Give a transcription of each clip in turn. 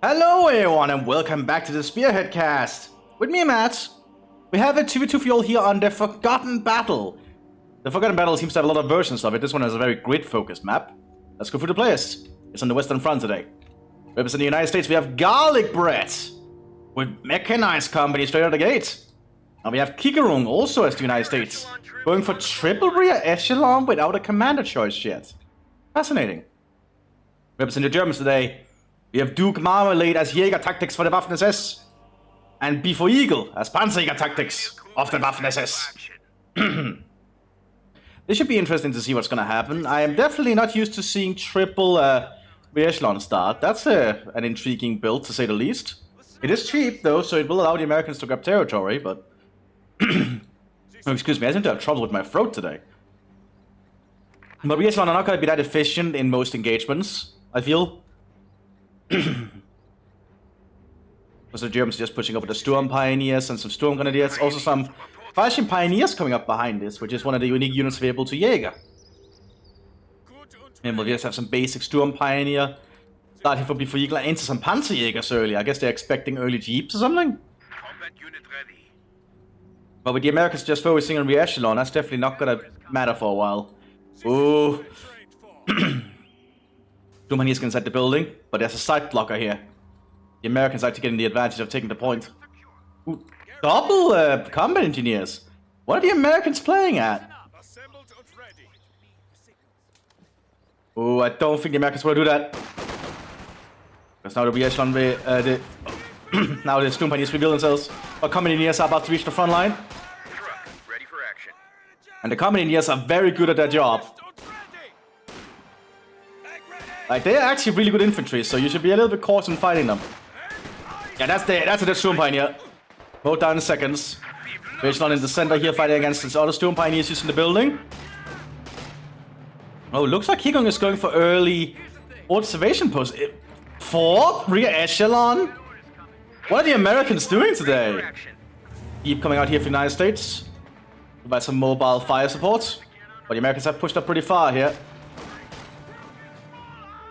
Hello everyone and welcome back to the Spearhead cast. With me, Matt. We have a 2v2 for you all here on the Forgotten Battle. The Forgotten Battle seems to have a lot of versions of it. This one has a very grid-focused map. Let's go through the players. It's on the Western Front today. Representing the United States, we have Garlic Bread with Mechanized Company straight out the gate. And we have Kikarung also as the United States, going for triple rear echelon without a commander choice yet. Fascinating. Representing the Germans today, we have Duke Marmalade as Jäger Tactics for the Waffen-SS, and Before Eagle as Panzerjäger Tactics of the Waffen-SS. This should be interesting to see what's going to happen. I am definitely not used to seeing triple rear echelon start. That's an intriguing build, to say the least. It is cheap, though, so it will allow the Americans to grab territory, but... Oh, excuse me, I seem to have trouble with my throat today. But rear echelon are not going to be that efficient in most engagements, I feel. Because the Germans are just pushing up with the Sturm Pioneers and some Sturm Grenadiers. Also some Fallschirm Pioneers coming up behind this, which is one of the unique units available to Jäger. And we'll just have some basic Sturm Pioneer starting from Before Eagle and into some Panzerjägers early. I guess they're expecting early Jeeps or something. But with the Americans just focusing on rear echelon, that's definitely not gonna matter for a while. Ooh. Two Pioneers inside the building, but there's a side blocker here. The Americans like to get in the advantage of taking the point. Ooh, double combat engineers. What are the Americans playing at? Oh, I don't think the Americans will do that. Because now the rear echelon, now the Sturm Pioneers reveal themselves. But combat engineers are about to reach the front line. And the combat engineers are very good at their job. Like, they're actually really good infantry, so you should be a little bit cautious in fighting them. Yeah, that's a Sturm Pioneer. Both down in seconds. Echelon in the center here fighting against this other Sturm Pioneers using the building. Oh, looks like Kikarung is going for early observation post. Fourth rear echelon? What are the Americans doing today? Keep coming out here for the United States. Provide some mobile fire support. But the Americans have pushed up pretty far here.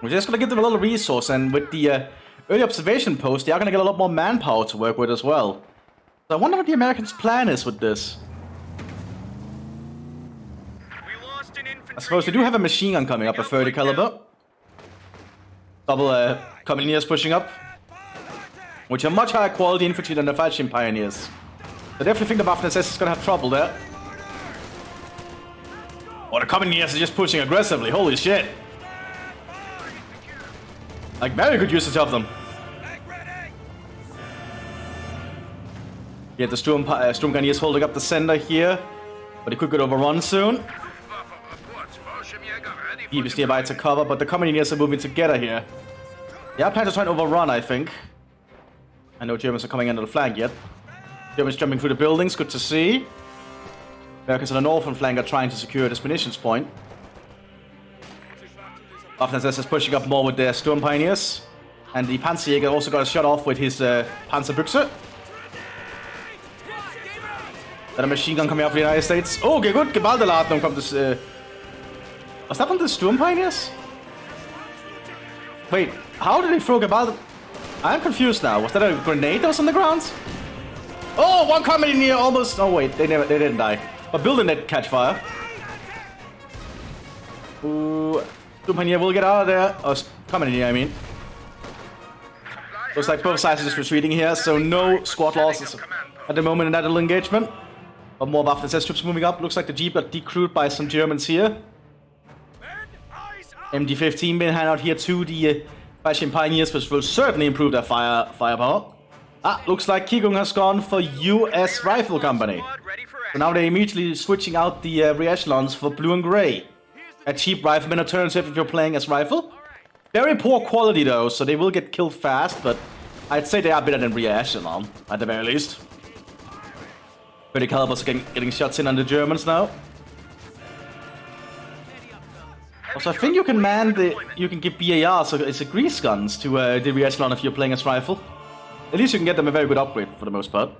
We're just going to give them a little resource, and with the early observation post, they are going to get a lot more manpower to work with as well. So I wonder what the Americans' plan is with this. I suppose they do have a machine gun coming up, a 30 caliber. Double Pioneers pushing up, which are much higher quality infantry than the Fallschirm Pioneers. I definitely think the Waffen-SS is going to have trouble there. Oh, the Pioneers are just pushing aggressively, holy shit. Like, very good usage of them. Yeah, the Sturm Pioneers holding up the center here, but he could get overrun soon. Keep is nearby to cover, but the Pioneers are moving together here. Yeah, plan to try and overrun, I think. I know Germans are coming into the flank yet. Germans jumping through the buildings, good to see. Americans on the northern flank are trying to secure this munitions point. Waffen-SS is pushing up more with their Sturm Pioneers. And the Panzerjäger also got a shot off with his Panzerbüchse. Then a machine gun coming out for the United States. Oh, okay, gut. Geballte Ladung kommt das. Was that from the Sturm Pioneers? Wait, how did they throw Geballte? I'm confused now. Was that a grenade that was on the ground? Oh, one coming in here almost. Oh, wait, they didn't die. But building that catch fire. Ooh. Sturm Pioneer will get out of there. Oh, coming in here, I mean. Looks like both sides are just retreating here, so no squad losses at the moment in that little engagement. But more Waffen-SS troops moving up. Looks like the Jeep got decrewed by some Germans here. MD-15 being handed out here to the Fallschirm Pioneers, which will certainly improve their firepower. Ah, looks like Kikarung has gone for US Rifle Company. So now they're immediately switching out the rear echelons for blue and gray. A cheap rifleman alternative if you're playing as rifle. Very poor quality though, so they will get killed fast, but I'd say they are better than rear echelon, at the very least. 30 calibers are getting shots in on the Germans now. Also, I think you can you can give BAR, so it's a grease guns to the rear echelon if you're playing as rifle. At least you can get them a very good upgrade for the most part.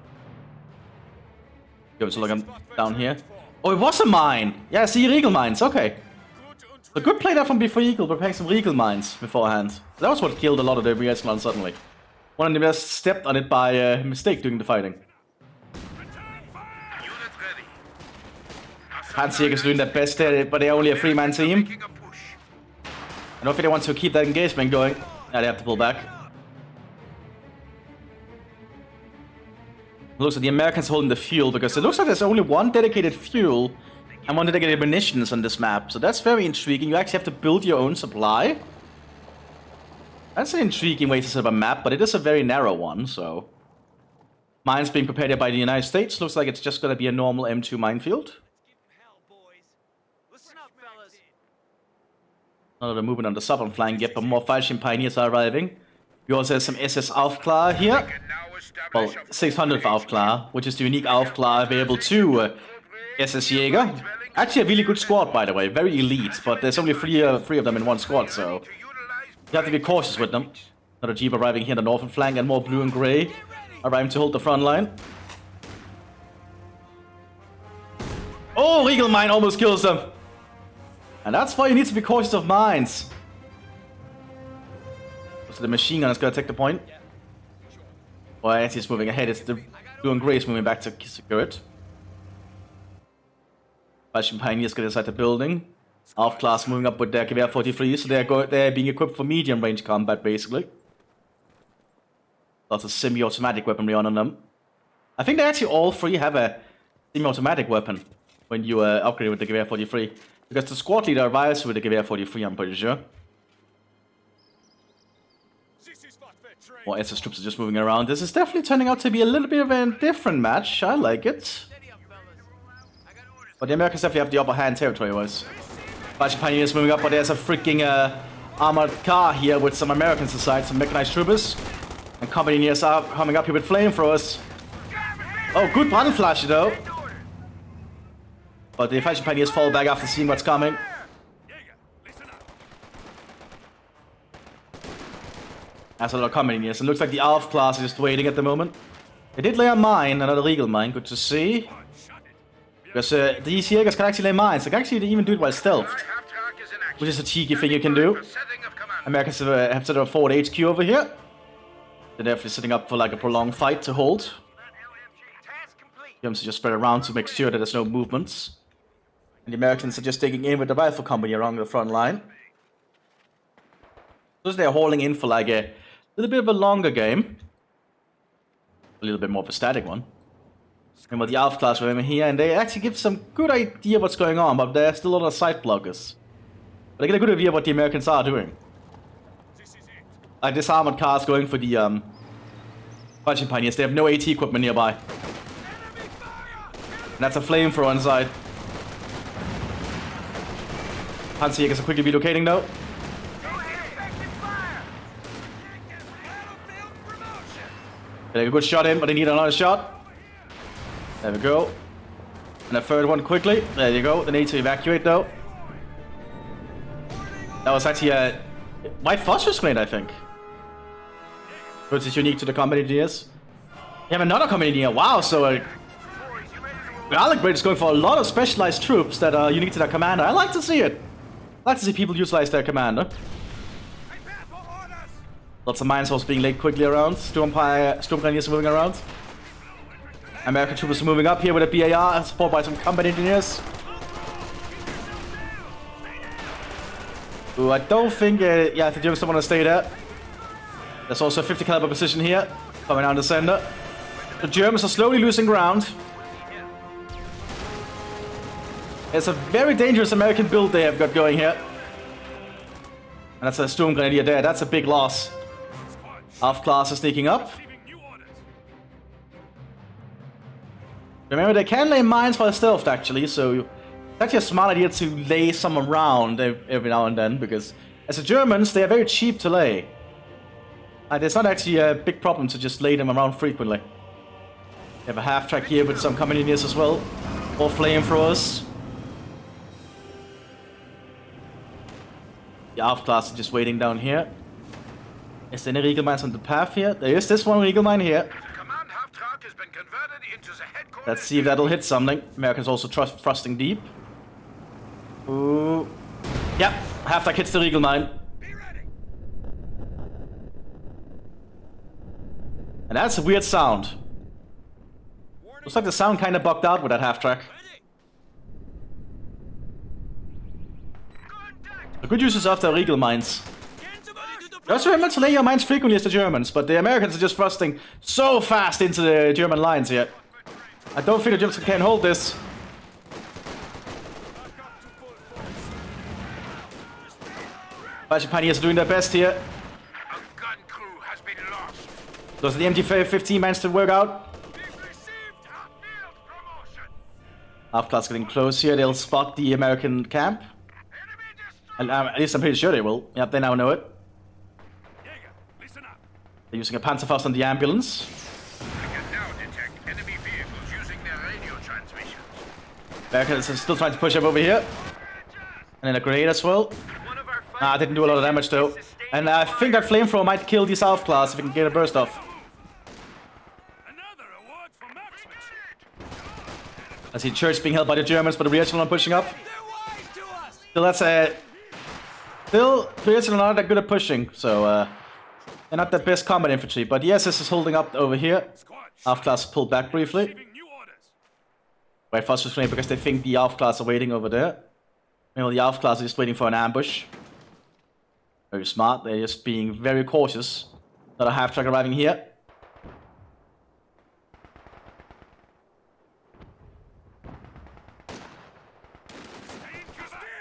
Go to look down here. Oh, it was a mine! Yeah, see, Regal mines, okay. A good play there from Before Eagle, preparing some Regal mines beforehand. That was what killed a lot of the rear echelon suddenly. One of them just stepped on it by mistake during the fighting. Pantsjäger's doing their best there, but they're only a 3-man team. I don't think they want to keep that engagement going. Yeah, they have to pull back. It looks like the Americans holding the fuel, because it looks like there's only one dedicated fuel and one dedicated munitions on this map. So that's very intriguing. You actually have to build your own supply. That's an intriguing way to set up a map, but it is a very narrow one, so... Mines being prepared here by the United States. Looks like it's just going to be a normal M2 minefield. Another movement on the southern flank yet, but more Fallschirm Pioneers are arriving. We also have some SS Aufklar here. Well, 600th Aufklar, which is the unique Aufklar available to SS Jäger. Actually a really good squad, by the way. Very elite, but there's only three of them in one squad, so... You have to be cautious with them. Another Jeep arriving here on the northern flank, and more blue and grey arriving to hold the front line. Oh, Regal Mine almost kills them! And that's why you need to be cautious of mines. So the machine gun is going to take the point. Well, as he's moving ahead, it's the blue and grey is moving back to secure it. Fallschirm Pioneers get inside the building. Half-class moving up with their Gewehr 43, so they're being equipped for medium-range combat, basically. Lots of semi-automatic weaponry on them. I think they actually all three have a semi-automatic weapon when you upgrade with the Gewehr 43. Because the squad leader arrives with the Gewehr 43, I'm pretty sure. More SS troops are just moving around. This is definitely turning out to be a little bit of a different match. I like it. But the Americans definitely have the upper hand territory-wise. Fallschirm Pioneers moving up, but there's a freaking armored car here with some Americans inside, some mechanized troopers. And companies are coming up here with flamethrowers. Oh, good button flash though. But the Fallschirm Pioneers fall back after seeing what's coming. That's a lot of companies. It looks like the Alf class is just waiting at the moment. They did lay a mine, another Regal mine, good to see. Because these Jägers can actually lay mines. They can actually even do it while stealthed. Which is a cheeky thing you can do. Americans have set up a forward HQ over here. They're definitely setting up for like a prolonged fight to hold. Germans are just spread around to make sure that there's no movements. And the Americans are just taking in with the rifle company along the front line. So they're hauling in for like a little bit of a longer game. A little bit more of a static one. And with the Alf class with them here, and they actually give some good idea what's going on, but there's still a lot of side blockers. But I get a good idea what the Americans are doing. Like this armored car is going for the Fallschirm Pioneers. They have no AT equipment nearby. And that's a flamethrower inside. Pantsjägers are quickly relocating though. Getting a good shot in, but they need another shot. There we go. And a third one quickly. There you go. They need to evacuate though. That was actually a white phosphorus grenade, I think. Which is unique to the combat engineers. You have another combat engineer. Wow, so Relic Entertainment is going for a lot of specialized troops that are unique to their commander. I like to see it. I like to see people utilize their commander. Lots of mine swords being laid quickly around. Storm Pioneers moving around. American troopers are moving up here with a BAR, supported by some combat engineers. Ooh, I don't think, yeah, the Germans don't want to stay there. There's also a 50 caliber position here, coming down the center. The Germans are slowly losing ground. It's a very dangerous American build they have got going here. And that's a Storm Grenadier there, that's a big loss. Half class is sneaking up. Remember, they can lay mines for stealth actually, so it's actually a smart idea to lay some around every now and then, because as the Germans, they are very cheap to lay. It's not actually a big problem to just lay them around frequently. They have a half track here with some combat engineers as well, or flamethrowers. The Alf class is just waiting down here. Is there any Regal mines on the path here? There is this one Regal mine here. Let's see if that'll hit something. Americans also thrusting deep. Ooh. Yep, half track hits the Regal mine. And that's a weird sound. Looks like the sound kind of bugged out with that half-track. The good use is of the Regal mines. Just remember to lay your mines frequently as the Germans, but the Americans are just thrusting so fast into the German lines here. I don't think the Germans can hold this. Spanish pioneers are doing their best here. A gun crew has been lost. Does the MG-15 manage to work out? Half-class getting close here. They'll spot the American camp. And at least I'm pretty sure they will. Yep, they now know it. They're using a Panzerfaust on the ambulance. I can now detect enemy vehicles using their radio transmissions. Americans are still trying to push up over here. And then a grenade as well. Didn't do a lot of damage though. And I think that flamethrower might kill the South class if we can get a burst off. I see church being held by the Germans, but the Realism are pushing up. Still, that's a... Still, the Realism are not that good at pushing, so... they're not the best combat infantry, but the SS is holding up over here. Half-class pulled back briefly. Right, fast grenade because they think the half-class are waiting over there. Meanwhile, the half-class are just waiting for an ambush. Very smart, they're just being very cautious. Not a half-track arriving here.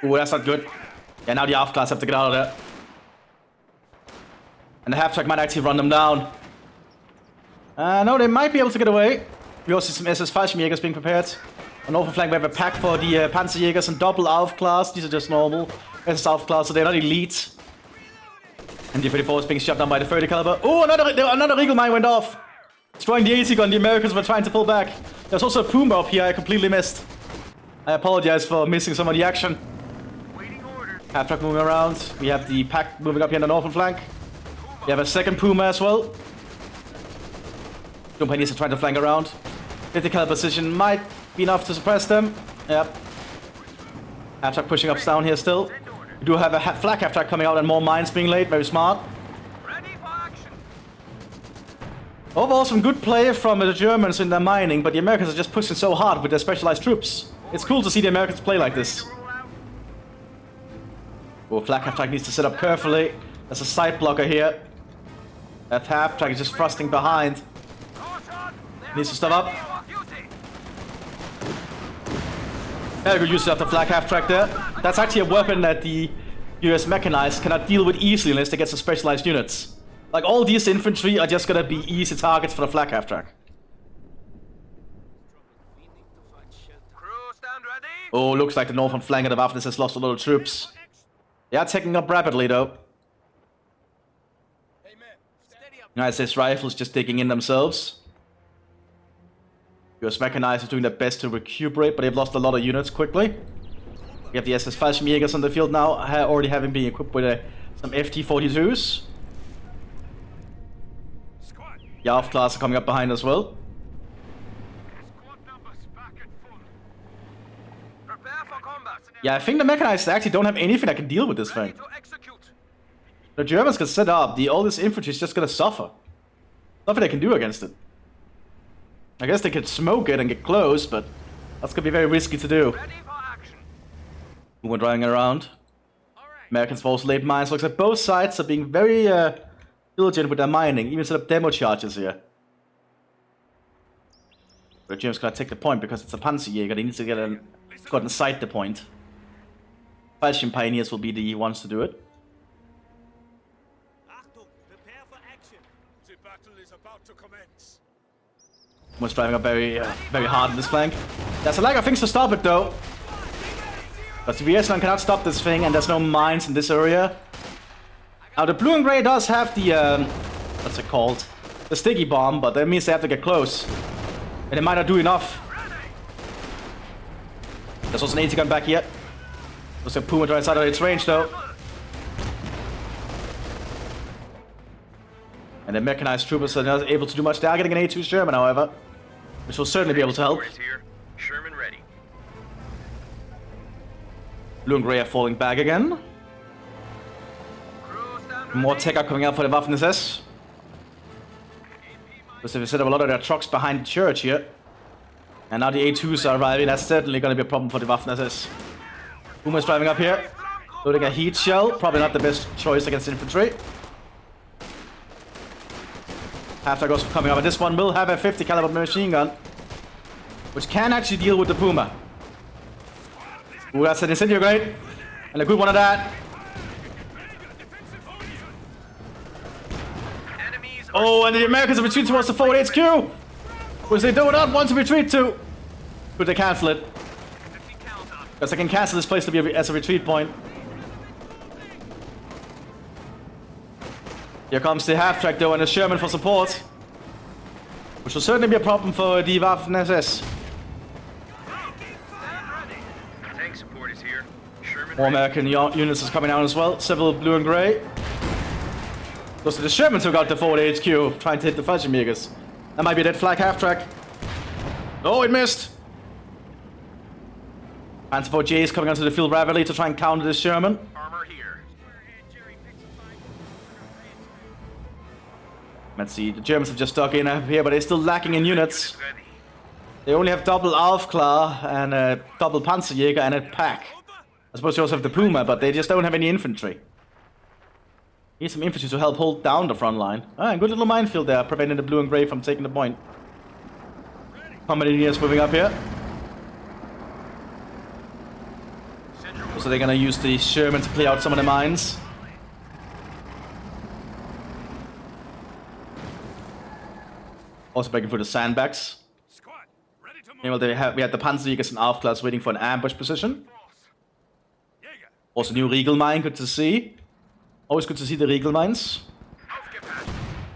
Ooh, that's not good. Yeah, now the half-class have to get out of there. And the half-track might actually run them down. No, they might be able to get away. We also see some SS Fallschirmjägers being prepared. On northern flank we have a pack for the Panzerjägers and double Aufklass. These are just normal SS Aufklass, so they're not elite. And the 34 is being shot down by the 30 caliber. Oh, another Regal mine went off. Destroying the 80 gun. The Americans were trying to pull back. There's also a Puma up here I completely missed. I apologize for missing some of the action. Half-track moving around. We have the pack moving up here on the northern flank. We have a second Puma as well. Companies are trying to flank around. 50 caliber position might be enough to suppress them. Yep. Half-track pushing up down here still. We do have a flak half-track coming out and more mines being laid. Very smart. Overall, some good play from the Germans in their mining, but the Americans are just pushing so hard with their specialized troops. It's cool to see the Americans play like this. Oh, flak half-track needs to set up carefully. There's a side blocker here. That half-track is just thrusting behind. Needs to stop up. Very good use of the flak half-track there. That's actually a weapon that the US mechanized cannot deal with easily unless they get some specialized units. Like, all these infantry are just gonna be easy targets for the flak half-track. Oh, looks like the northern flank of the Waffen has lost a lot of troops. They are taking up rapidly though. United States rifles just digging in themselves. US mechanized are doing their best to recuperate, but they've lost a lot of units quickly. We have the SS Fallschirmjägers on the field now, already having been equipped with some FT-42s. The Alf class are coming up behind as well. Yeah, I think the mechanized actually don't have anything that can deal with this thing. The Germans can set up, all this infantry is just gonna suffer. Nothing they can do against it. I guess they could smoke it and get close, but that's gonna be very risky to do. We're driving around. Americans have also laid mines. Looks like both sides are being very diligent with their mining, even set up demo charges here. But the Germans gonna take the point because it's a Panzerjäger. They need to get inside the point. Fallschirm Pioneers will be the ones to do it. Someone's driving up very hard in this flank. There's a lack of things to stop it though. But the Realism cannot stop this thing, and there's no mines in this area. Now the blue and gray does have the what's it called? The sticky bomb, but that means they have to get close. And they might not do enough. There's also an 80 gun back here. There's a Puma right outside of its range though. And the mechanized troopers are not able to do much. They are getting an A2 Sherman, however, which will certainly be able to help. Sherman ready. Blue and gray are falling back again. More tech are coming out for the Waffen SS. Because they set up a lot of their trucks behind the church here. And now the A2s are arriving. That's certainly going to be a problem for the Waffen-SS. Puma's driving up here. Loading a heat shell. Probably not the best choice against infantry. Half-track also coming up. And this one will have a 50 caliber machine gun. Which can actually deal with the Puma. Ooh, that's an incendiary grenade. And a good one of that. Oh, and the Americans are retreating towards the forward HQ. Which they do not want to retreat to. Could they cancel it? Because they can cancel this place to be as a retreat point. Here comes the half-track though and the Sherman for support. Which will certainly be a problem for the Waffen-SS. Tank support is here. Sherman More American units is coming out as well. Several blue and grey. So the Sherman took out the forward HQ, trying to hit the Fallschirmjägers. That might be a dead flag half-track. Oh, it missed! Panzer IV J is coming onto the field rapidly to try and counter this Sherman. armor here. Let's see, the Germans have just stuck in here, but they're still lacking in units. Ready. They only have double Aufklar and a double Panzerjäger and a pack. I suppose they also have the Puma, but they just don't have any infantry. Need some infantry to help hold down the front line. Ah, good little minefield there, preventing the blue and grey from taking the point. Company units moving up here. So they're gonna use the Sherman to clear out some of the mines. Also breaking through the sandbags. Meanwhile, we had the Panzerjägers and Aufklars waiting for an ambush position. Also new Riegel mine, good to see. Always good to see the Riegel mines.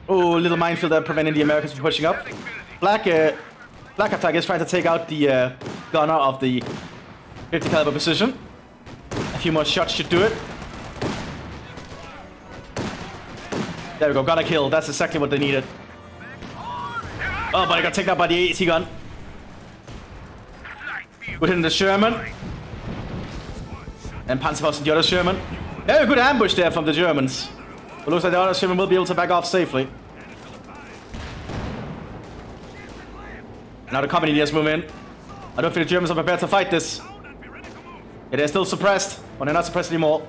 Oh, little minefield there preventing the Americans from pushing up. Black attack is trying to take out the gunner of the 50 caliber position. A few more shots should do it. There we go, gunner kill. That's exactly what they needed. Oh, but I got taken out by the AT gun. Good hitting the Sherman. And Panzerfaust and the other Sherman. Very good ambush there from the Germans. It looks like the other Sherman will be able to back off safely. Now the company leaders move in. I don't think the Germans are prepared to fight this. Yeah, they're still suppressed, but they're not suppressed anymore.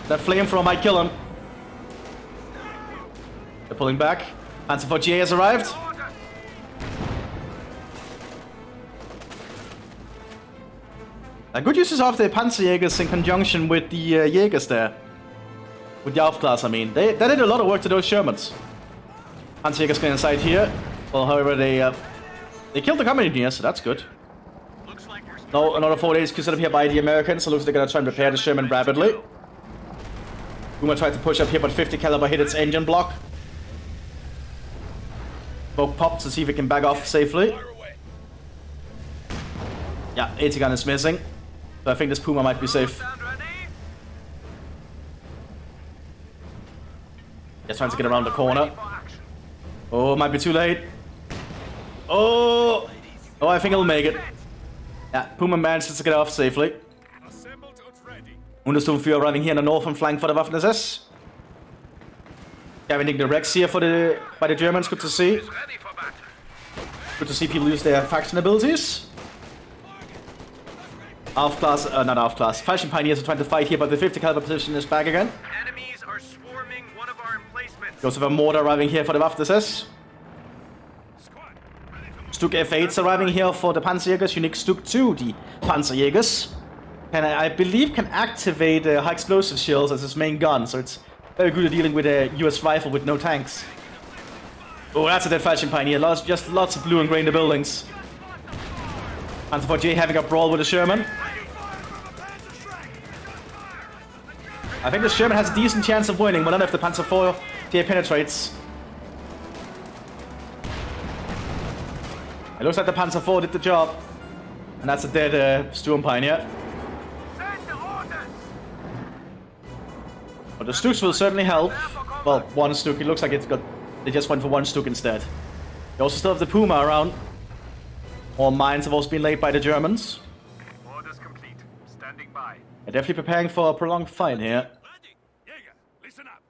That flamethrower might kill them. They're pulling back. Panzer IV GA has arrived. Good uses of the Panzerjägers in conjunction with the Jägers there. With the Aufklars, I mean. They did a lot of work to those Shermans. Panzerjägers get inside here. Well, however, they killed the company here, so that's good. No, another 4 days set up here by the Americans, so looks like they're gonna try and repair the Sherman rapidly. Puma tried to push up here, but 50 caliber hit its engine block. Smoke popped to see if it can back off safely. Yeah, 80 gun is missing. So I think this Puma might be safe. Just trying to get around the corner. Oh, might be too late. Oh, I think it'll make it. Yeah, Puma manages to get off safely. Untersturmführer running here on the northern flank for the Waffen-SS. Scavenging the wrecks here by the Germans, good to see. Good to see people use their faction abilities. Aufklars, not Aufklars. Fashion Pioneers are trying to fight here, but the 50 caliber position is back again. Enemies are swarming one of our emplacements. We also have a mortar arriving here for the Waffen-SS. Stuk F8s arriving here for the Panzerjägers. Unique Stuk 2, the Panzerjägers. And I believe can activate high explosive shells as his main gun, so it's very good at dealing with a US rifle with no tanks. Oh, that's a dead Fashion Pioneer. Just lots of blue and grey in the buildings. Panzer IV J having a brawl with the Sherman. I think the Sherman has a decent chance of winning, but I don't know if the Panzer IV J penetrates. It looks like the Panzer IV did the job. And that's a dead Sturm Pioneer. But the Stuks will certainly help. Well, one Stuk. It looks like they just went for one Stuk instead. They also still have the Puma around. More mines have also been laid by the Germans. Orders complete. Standing by. They're definitely preparing for a prolonged fight here. Listen up.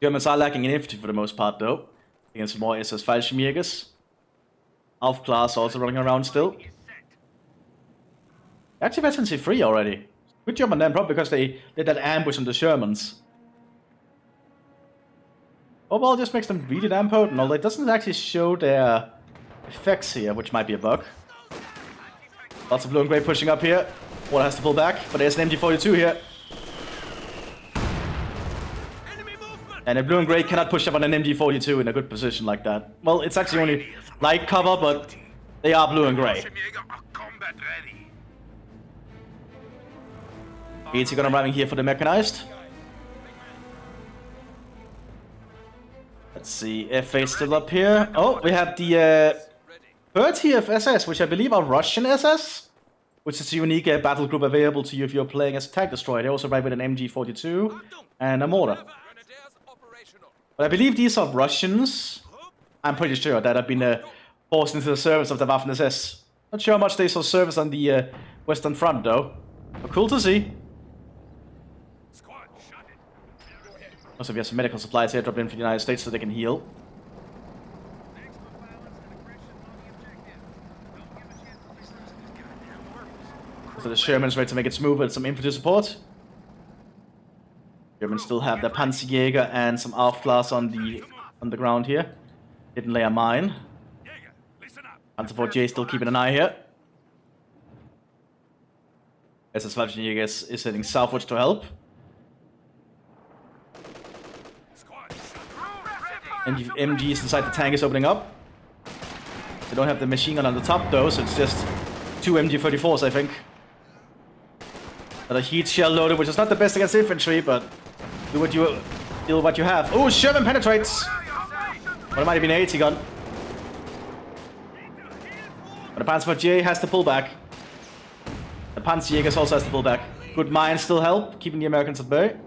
Germans are lacking in infantry for the most part, though. Against some more SS Fallschirmjägers. Alpha class also running around still. Actually, Veterancy free already. Good job on them, probably because they did that ambush on the Shermans. Overall, just makes them really damn potent, although it doesn't actually show their effects here, which might be a bug. Lots of blue and grey pushing up here. Water has to pull back, but there's an MG42 here. And a blue and grey cannot push up on an MG42 in a good position like that. Well, it's actually only light cover, but they are blue and grey. AT gun arriving here for the mechanized. Let's see, F8 still up here. Oh, we have the 30th SS, which I believe are Russian SS, which is a unique battle group available to you if you're playing as a tank destroyer. They also arrive with an MG42 and a mortar. But I believe these are Russians. I'm pretty sure that have been forced into the service of the Waffen-SS. Not sure how much they saw service on the Western Front, though. But cool to see. Also, we have some medical supplies here dropped in from the United States so they can heal. So the Sherman's ready to make its move with some infantry support. Germans still have their Panzerjäger and some ARF class on the ground here. Didn't lay a mine. Panzer 4J still keeping an eye here. SS Fallschirmjäger is heading southwards to help. MGs inside the tank is opening up. They don't have the machine gun on the top though, so it's just 2 MG34s, I think. Another heat shell loaded, which is not the best against infantry, but do what you have. Oh, Sherman penetrates! Well, it might have been an AT gun. But the Panzer 4J has to pull back. The Panzerjäger also has to pull back. Good mines still help, keeping the Americans at bay.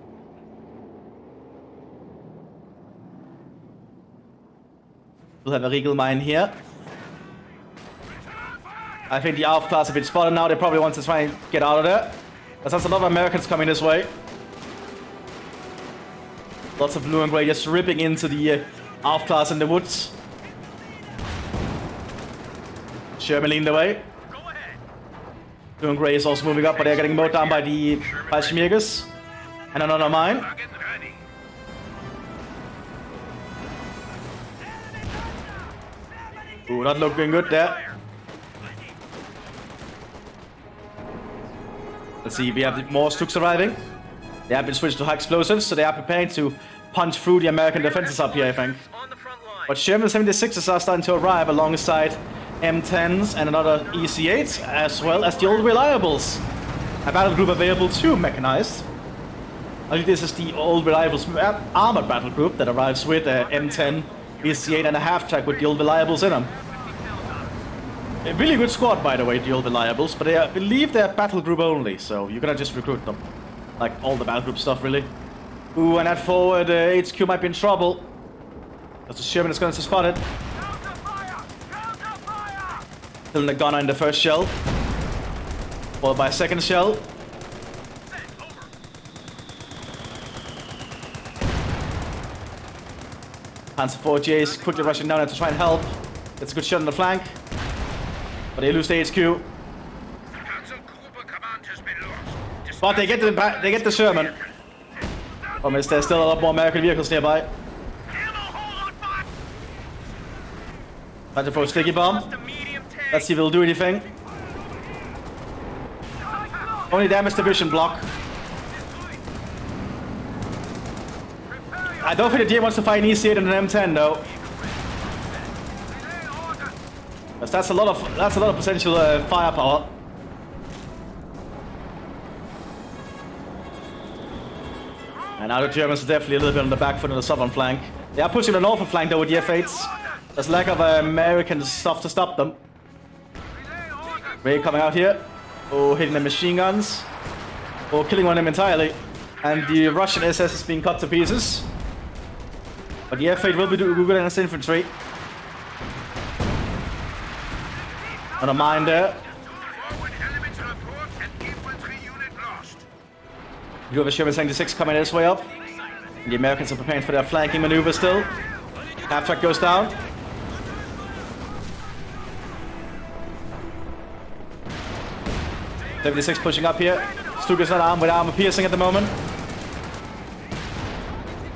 We'll have a Regal mine here. I think the ARF class have been spotted now. They probably want to try and get out of there. There's a lot of Americans coming this way. Lots of blue and grey just ripping into the ARF class in the woods. Sherman leaned away. Blue and grey is also moving up, but they're getting mowed down by the Fallschirmjägers. And another mine. Ooh, not looking good there. Let's see, we have more Stuks arriving. They have been switched to high explosives, so they are preparing to punch through the American defenses up here, I think. But Sherman 76s are starting to arrive alongside M10s and another EC8s, as well as the old Reliables. A battle group available too, mechanized. I think this is the old Reliables armored battle group that arrives with M10, EC8 and a half-track with the old Reliables in them. A really good squad, by the way, the old Reliables, but I believe they're battle group only, so you're gonna just recruit them. Like all the battle group stuff, really. Ooh, and that forward HQ might be in trouble. Because the Sherman is going to spot it. Killing the gunner in the first shell. Followed by a second shell. Panzer 4J is quickly rushing down there to try and help. Gets a good shot on the flank. But they lose the HQ. But they get the Sherman. Problem is there's still a lot more American vehicles nearby. Trying to throw a sticky bomb. Let's see if it'll do anything. Only damage division block. I don't think the DA wants to fight an EC8 and an M10 though. That's a lot of potential firepower. And now the Germans are definitely a little bit on the back foot on the southern flank. They are pushing the northern flank though with the F8s. There's lack of American stuff to stop them. Ray coming out here. Oh, hitting the machine guns. Oh, killing one of them entirely. And the Russian SS is being cut to pieces. But the F8 will be good against infantry. Not a mine there. You have a Sherman 76 coming this way up. And the Americans are preparing for their flanking maneuver still. Half track goes down. .76 pushing up here. Stuk is not armed with armor piercing at the moment.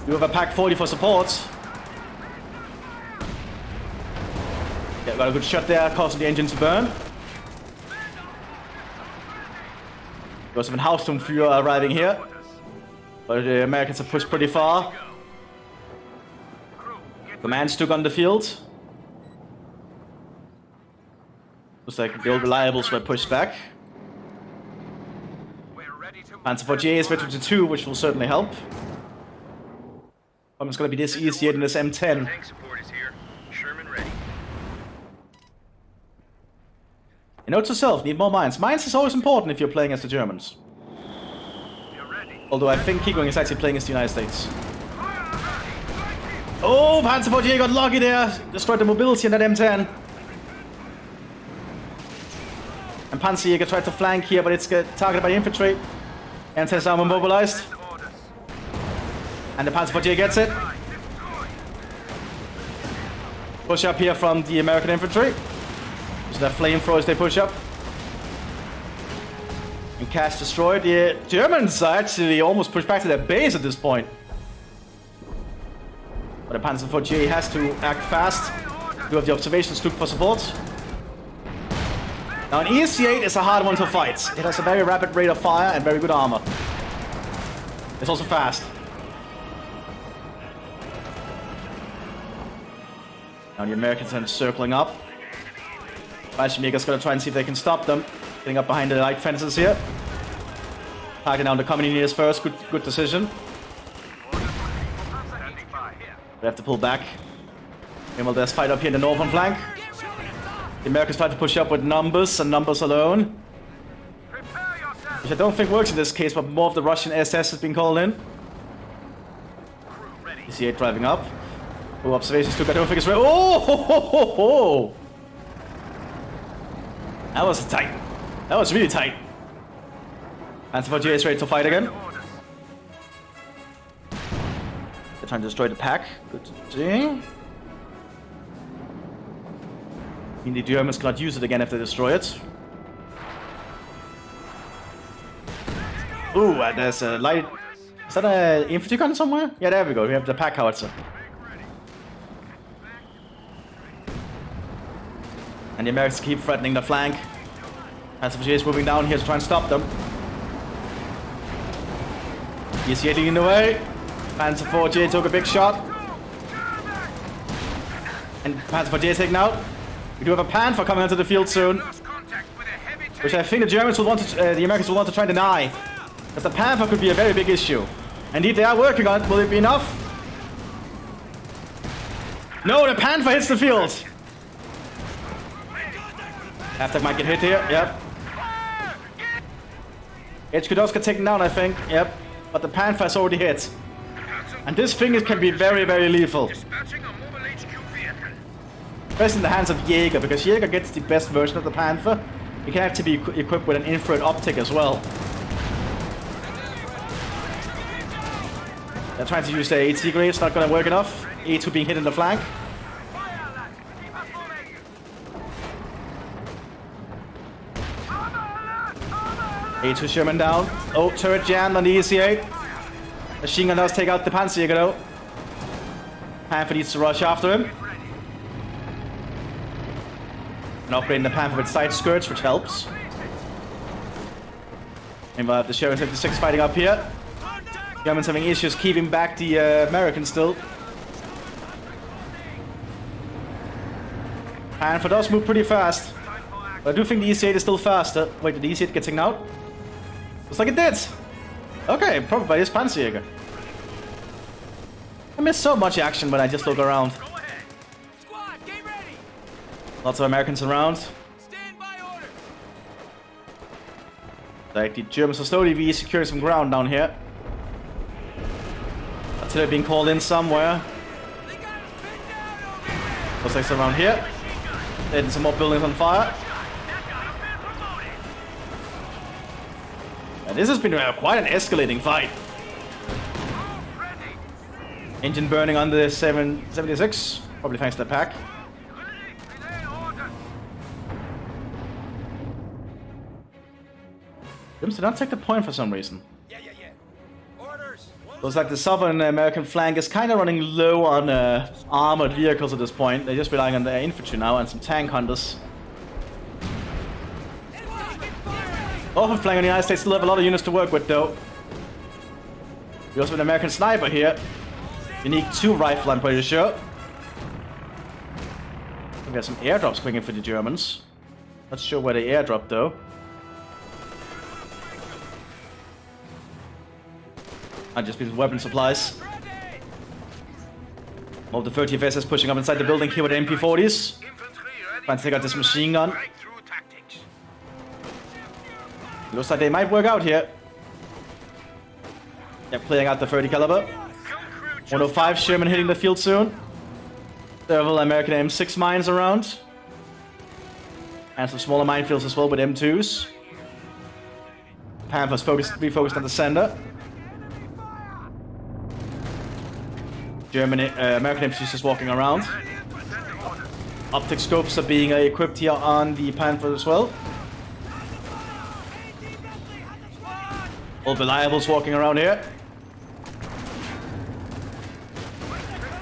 You have a pack 40 for support. Yeah, got a good shot there, causing the engine to burn. There was some Hausturmführer arriving here. But the Americans have pushed pretty far. Command Stuk on the field. Looks like the old reliables were pushed back. Panzer 48 is veteran to 2, which will certainly help. It's going to be this easy in this M10. Tank support is here. Sherman ready. You note to yourself, need more mines. Mines is always important if you're playing as the Germans. You're ready. Although I think Kigling is actually playing as the United States. Oh, Panzer 48 got lucky there. Destroyed the mobility in that M10. And Panzerjäger tried to flank here, but it's targeted by infantry. M10 is now immobilized. And the Panzer 48 gets it. Push up here from the American infantry. So their flamethrowers they push up. And cash destroyed. The Germans are actually almost pushed back to their base at this point. But the Panzer 48 has to act fast. Do have the observations took for support. Now an EC8 is a hard one to fight. It has a very rapid rate of fire and very good armor. It's also fast. Now the Americans are circling up. Fallschirmjäger's gonna try and see if they can stop them. Getting up behind the light fences here. Targeting down the communist first. Good decision. They have to pull back. Meanwhile, there's fight up here in the northern flank. The Americans try to push up with numbers and numbers alone. Which I don't think works in this case, but more of the Russian SS has been called in. EC8 driving up. Oh, observations took. I don't think it's real. Oh, ho, ho, ho, ho. That was tight. That was really tight. Panzer 48 is ready to fight again. They're trying to destroy the pack. Good to see. I mean, the Germans cannot use it again if they destroy it. Ooh, there's a light. Is that an infantry gun somewhere? Yeah, there we go. We have the pack howitzer. And the Americans keep threatening the flank. Panzer 48 is moving down here to try and stop them. He's getting in the way. Panzer 48 took a big shot. And Panzer 48 taken out. We do have a Panther coming onto the field soon. Which I think the Germans will want to, the Americans will want to try and deny. Because the Panther could be a very big issue. Indeed, they are working on it. Will it be enough? No, the Panther hits the field. Half-Tech might get hit here. Yep. HQ does get taken down, I think. Yep. But the Panther is already hit. And this thing can be very, very lethal. Especially in the hands of Jäger, because Jäger gets the best version of the Panther. You can have to be equipped with an infrared optic as well. They're trying to use their AT grenade, it's not going to work enough. A2 being hit in the flank. A2 Sherman down. Oh, turret jammed on the EC8. Machine gun does take out the Panzerjäger though. Panther needs to rush after him. And upgrading the Panther with side skirts, which helps. Meanwhile, the Sherman 76 fighting up here. Germans having issues keeping back the Americans still. Panther does move pretty fast. But I do think the EC8 is still faster. Wait, did the EC8 get taken out? Looks like it did. Okay, probably by his Panzerjäger. I miss so much action when I just look around. Lots of Americans around. Like the Germans are slowly securing some ground down here. Artillery being called in somewhere. Looks like it's around here. Then some more buildings on fire. And this has been quite an escalating fight. Engine burning on the 776. Probably thanks to the pack. Germans did not take the point for some reason. Looks like the Southern American flank is kind of running low on armored vehicles at this point. They're just relying on their infantry now and some tank hunters. Northern flank on the United States still have a lot of units to work with, though. We also have an American sniper here. Unique 2 rifle, I'm pretty sure. We got some airdrops coming in for the Germans. Not sure where they airdrop, though. And just because weapon supplies. All the 30th SS pushing up inside the building here with the MP40s. Trying to take out this machine gun. Looks like they might work out here. They're playing out the 30 caliber. 105 Sherman hitting the field soon. Several American M6 mines around. And some smaller minefields as well with M2s. Panthers refocused on the center. American infantry just walking around. Optic scopes are being equipped here on the Panther as well. All reliables walking around here.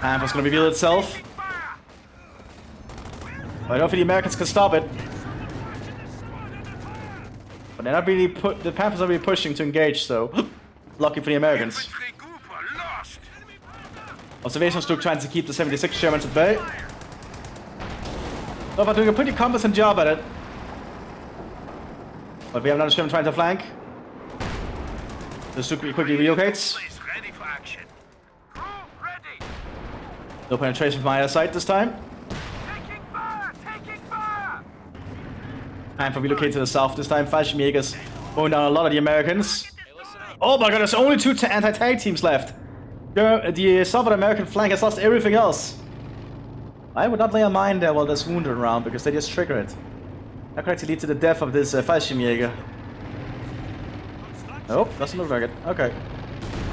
Panther's gonna reveal itself. I don't think the Americans can stop it. But they're not really the Panthers are really pushing to engage, so lucky for the Americans. Observation Stroke trying to keep the 76 Shermans at bay. Nova doing a pretty competent job at it. But we have another Sherman trying to flank. The Stroke quickly relocates. No penetration from either side this time. Time for relocate to the south this time. Fallschirmjägers going down a lot of the Americans. Oh my god, there's only 2 anti-tank teams left. The Southern American flank has lost everything else. I would not lay a mine there while there's wounded around, because they just trigger it. That could actually lead to the death of this Fallschirmjäger. Nope, doesn't look like it. Okay.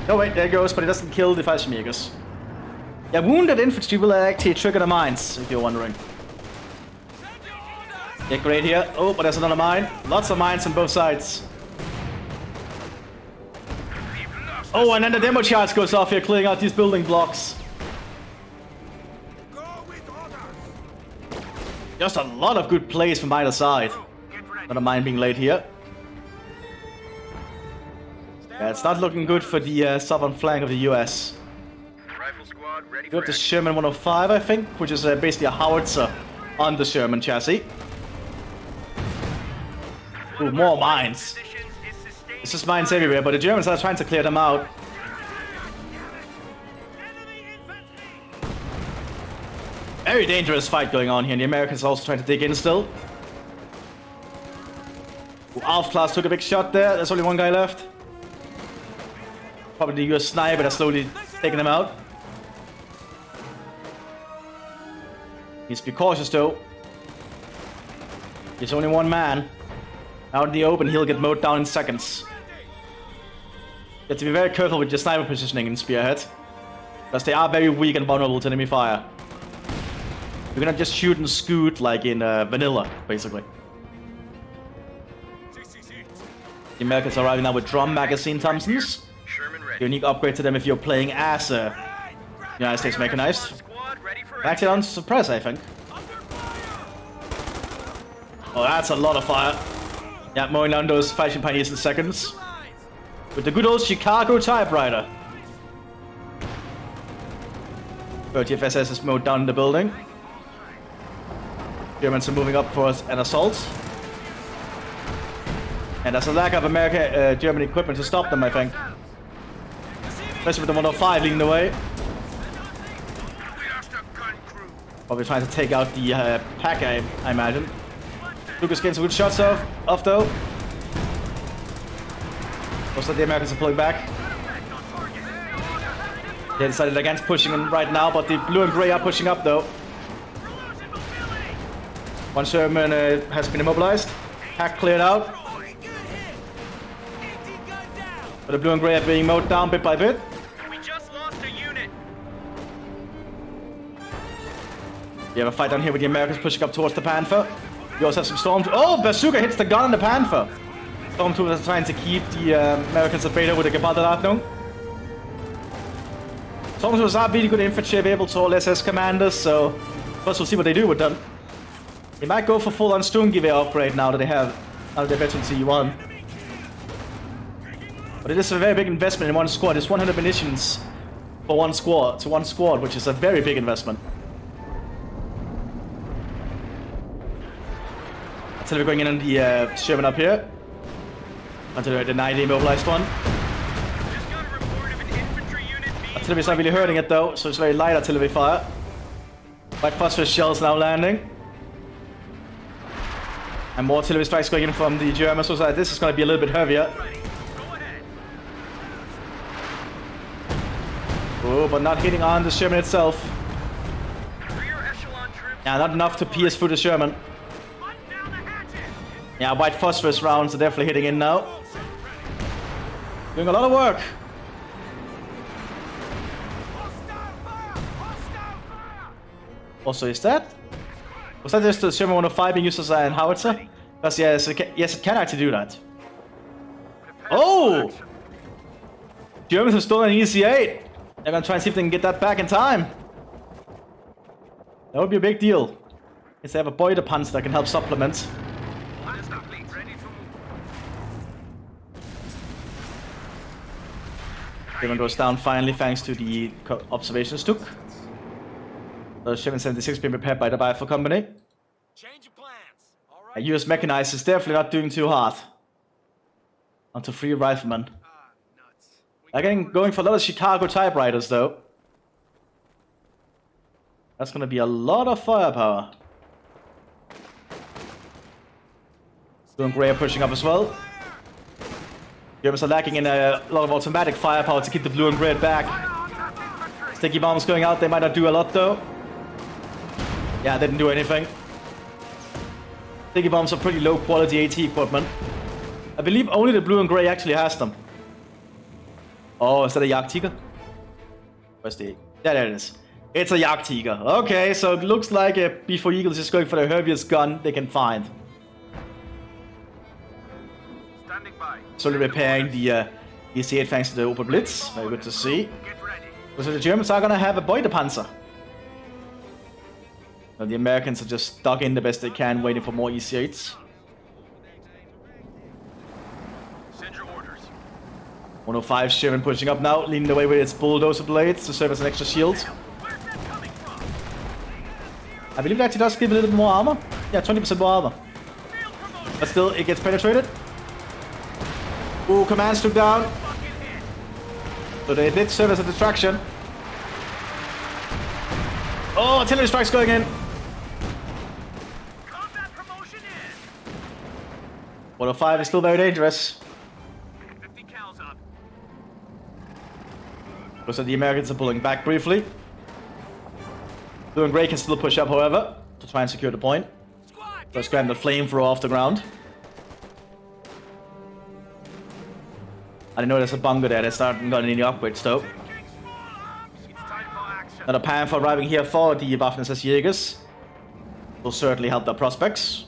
No, wait, there it goes, but it doesn't kill the Fallschirmjägers. Yeah, wounded infantry will actually trigger the mines, if you're wondering. Yeah, great here. Oh, but there's another mine. Lots of mines on both sides. Oh, and then the demo charge goes off here, clearing out these building blocks. Just a lot of good plays from either side. Another mine being laid here. Yeah, it's not looking good for the southern flank of the US. We have the Sherman 105, I think, which is basically a howitzer on the Sherman chassis. Ooh, more mines. It's just mines everywhere, but the Germans are trying to clear them out. Very dangerous fight going on here, and the Americans are also trying to dig in still. Ooh, Alf class took a big shot there. There's only one guy left. Probably the US sniper that's slowly taking him out. Needs to be cautious though. There's only one man. Out in the open, he'll get mowed down in seconds. You have to be very careful with your sniper positioning in Spearhead, because they are very weak and vulnerable to enemy fire. You cannot just shoot and scoot like in vanilla, basically. The Americans are arriving now with drum magazine Thompsons. Unique upgrade to them if you're playing as United States Mechanized. Actually on suppress, I think. Oh, that's a lot of fire. Yeah, mowing down those fighting pioneers in seconds. With the good old Chicago typewriter. 30th SS is mowed down in the building. Germans are moving up for an assault. And there's a lack of German equipment to stop them, I think. Especially with the 105 leading the way. Probably trying to take out the pack, I imagine. Lucas getting some good shots off though. Looks like the Americans are pulling back. They decided against pushing in right now, but the blue and gray are pushing up though. One Sherman has been immobilized. Pack cleared out. But the blue and gray are being mowed down bit by bit. We just lost a unit. You have a fight down here with the Americans pushing up towards the Panther. You also have some storms. Oh, Bazooka hits the gun on the Panther. Stormtroopers are trying to keep the Americans at bay with the Geballteladung. Stormtroopers are really good infantry, able to all SS commanders, so first we'll see what they do with them. They might go for full-on Sturmgewehr upgrade now that they have veteran C1. But it is a very big investment in one squad. It's 100 munitions for one squad, which is a very big investment. Until we're going in on the Sherman up here. Until the 90 immobilized one. Artillery's not really hurting it though, so it's very light artillery fire. White phosphorus shells now landing. And more artillery strikes going in from the Germans, so this is going to be a little bit heavier. Oh, but not hitting on the Sherman itself. Yeah, not enough to pierce through the Sherman. Yeah, white phosphorus rounds are definitely hitting in now. Doing a lot of work. Also, is that? Was that just the Sherman 105 being used as a howitzer? Because yes, it can actually do that. Oh! Germans have stolen an EC8. They're gonna try and see if they can get that back in time. That would be a big deal. If they have a Beutepanzer that can help supplement. German goes down finally thanks to the observations took. So Sherman 76 being prepared by the Rifle Company. Change of plans. All right. US Mechanized is definitely not doing too hard. Onto 3 riflemen. Again, going for a lot of Chicago typewriters though. That's gonna be a lot of firepower. Blue and Grey are pushing up as well. Germans are lacking in a lot of automatic firepower to keep the Blue and Grey back. Sticky bombs going out, they might not do a lot though. Yeah, they didn't do anything. Sticky bombs are pretty low quality AT equipment. I believe only the Blue and Grey actually has them. Oh, is that a Jagdtiger? Where's the... Yeah, there it is. It's a Jagdtiger. Okay, so it looks like B4 Eagles is going for the heaviest gun they can find. Standing by. Slowly repairing the EC8 thanks to the Open Blitz. Very good to see. So the Germans are gonna have a Beutepanzer. Now the Americans are just stuck in the best they can, waiting for more EC8s. Send your orders. 105 Sherman pushing up now, leading the way with its bulldozer blades to serve as an extra shield. Where's that coming from? I believe it actually does give a little bit more armor. Yeah, 20% more armor. But still, it gets penetrated. Ooh, commands took down. So they did serve as a distraction. Oh, artillery strikes going in. Combat promotion in. 105 is still very dangerous. 50 cals up. So the Americans are pulling back briefly. Blue and Grey can still push up, however, to try and secure the point. Just grab the flamethrower off the ground. I didn't know there's a bunker there. They started got any upgrades though. It's time for action. Another Panther arriving here for the Waffen-SS Jägers. Will certainly help their prospects.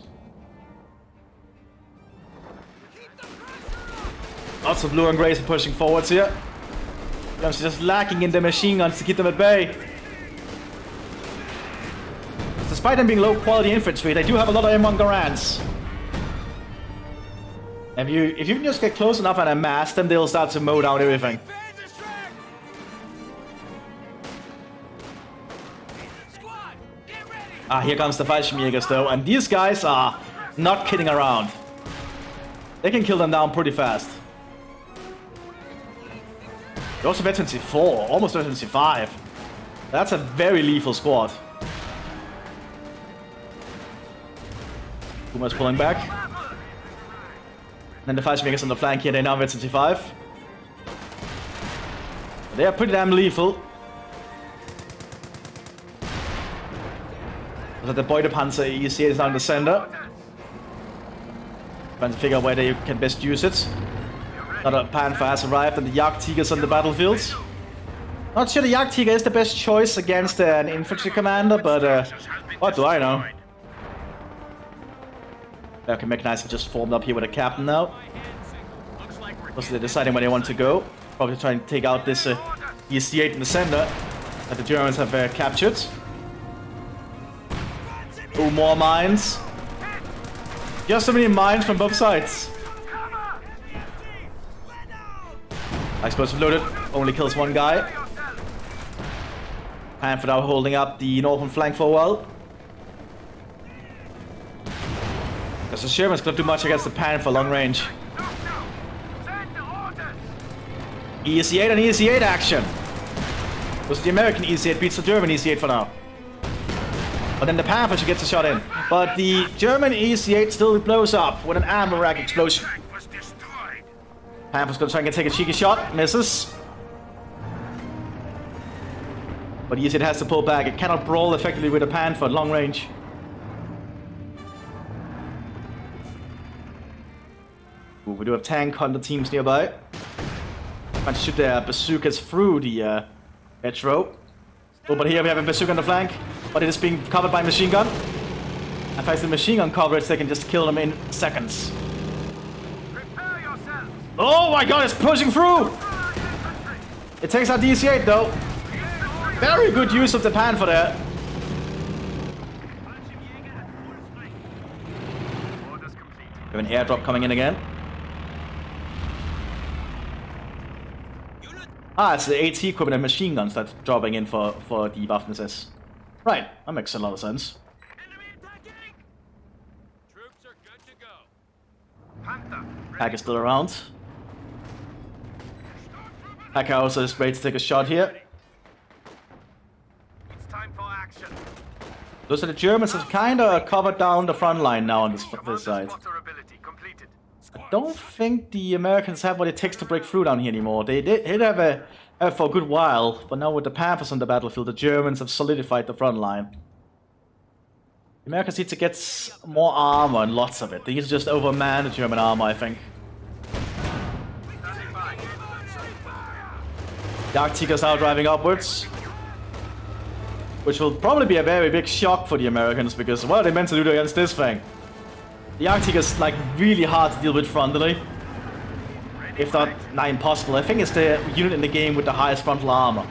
Lots of Blue and Greys are pushing forwards here. They're just lacking in the machine guns to keep them at bay. Despite them being low quality infantry, they do have a lot of M1 Garands. If you can just get close enough and amass them, they'll start to mow down everything. Ah, here comes the Fallschirmjägers though, and these guys are not kidding around. They can kill them down pretty fast. They're also veteran C4, almost veteran C5. That's a very lethal squad. Puma's pulling back. And then the Fallschirmjägers on the flank here, they're now veteran C5. They are pretty damn lethal. So the Beutepanzer you see is now in the center. Trying to figure out where they can best use it. Another Panther has arrived and the Jagdtigers on the battlefields. Not sure the Jagdtiger is the best choice against an infantry commander, but what do I know? Okay, Mechanized have just formed up here with a captain now. Also, they're deciding where they want to go. Probably trying to take out this EC8 in the center that the Germans have captured. Oh, more mines. Just so many mines from both sides. Explosive loaded, only kills one guy. Panther now holding up the northern flank for a while. Because the Shermans cannot do much against the Panther long range. EC8 and EC8 action. Because the American EC8 beats the German EC8 for now. But then the Panther should get a shot in. But the German EC8 still blows up with an armor rack explosion. Panther's gonna try and take a cheeky shot, misses. But EC8 has to pull back. It cannot brawl effectively with a Panther at long range. Ooh, we do have tank hunter teams nearby. Trying to shoot their bazookas through the edge row. Oh, but here we have a bazooka on the flank, but it is being covered by machine gun. And thanks to the machine gun coverage, they can just kill them in seconds. Oh my god, it's pushing through! It takes out the EC8 though. Very good use of the Panther there. We have an airdrop coming in again. Ah, it's the AT equipment and machine guns that's dropping in for the Mthis. Right, that makes a lot of sense. Troops are good to go. Pack is still around. Packer also is ready to take a shot here. It's time for action. Those are the Germans have kinda covered down the front line now on this side. I don't think the Americans have what it takes to break through down here anymore. They did have a for a good while, but now with the Panthers on the battlefield, the Germans have solidified the front line. The Americans need to get more armor and lots of it. They need to just overman the German armor, I think. The Jagdtigers now driving upwards, which will probably be a very big shock for the Americans, because what are they meant to do against this thing? The Jagdtiger is like really hard to deal with frontally, if not impossible. I think it's the unit in the game with the highest frontal armor.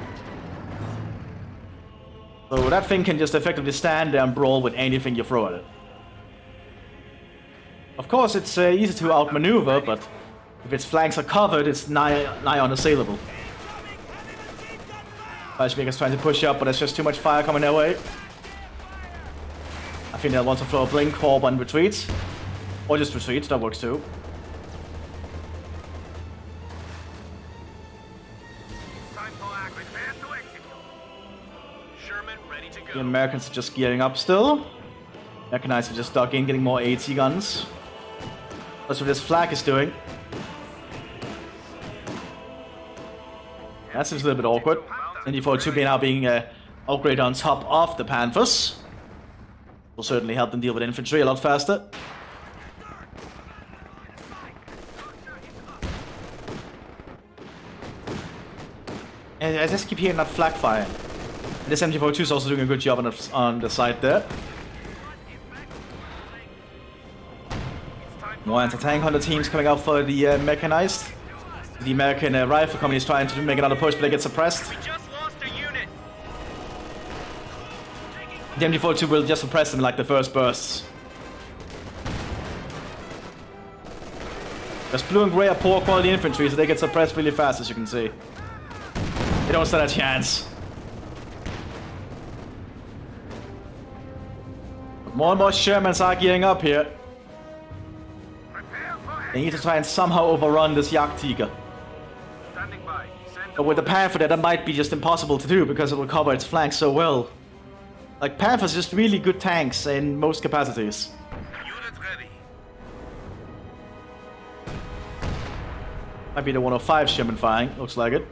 So that thing can just effectively stand there and brawl with anything you throw at it. Of course, it's easy to outmaneuver, but if its flanks are covered, it's nigh unassailable. Fleischmaker's trying to push up, but there's just too much fire coming their way. I think they'll want to throw a blink orb and retreat. Or just retreat, that works too. The Americans are just gearing up still. Mechanized are just stuck in, getting more AT guns. That's what this flag is doing. That seems a little bit awkward. ND42 now being upgraded on top of the Panthers. Will certainly help them deal with infantry a lot faster. And I just keep hearing that flak fire. And this MG42 is also doing a good job on the side there. More anti-tank hunter teams coming out for the mechanized. The American rifle company is trying to make another push, but they get suppressed. The MG42 will just suppress them like the first bursts. There's blue and grey are poor quality infantry, so they get suppressed really fast, as you can see. They don't stand a chance. But more and more Shermans are gearing up here. They need to try and somehow overrun this Jagdtiger. But with the Panther there, that might be just impossible to do because it will cover its flanks so well. Like, Panthers are just really good tanks in most capacities. Unit ready. Might be the 105 Sherman firing, looks like it.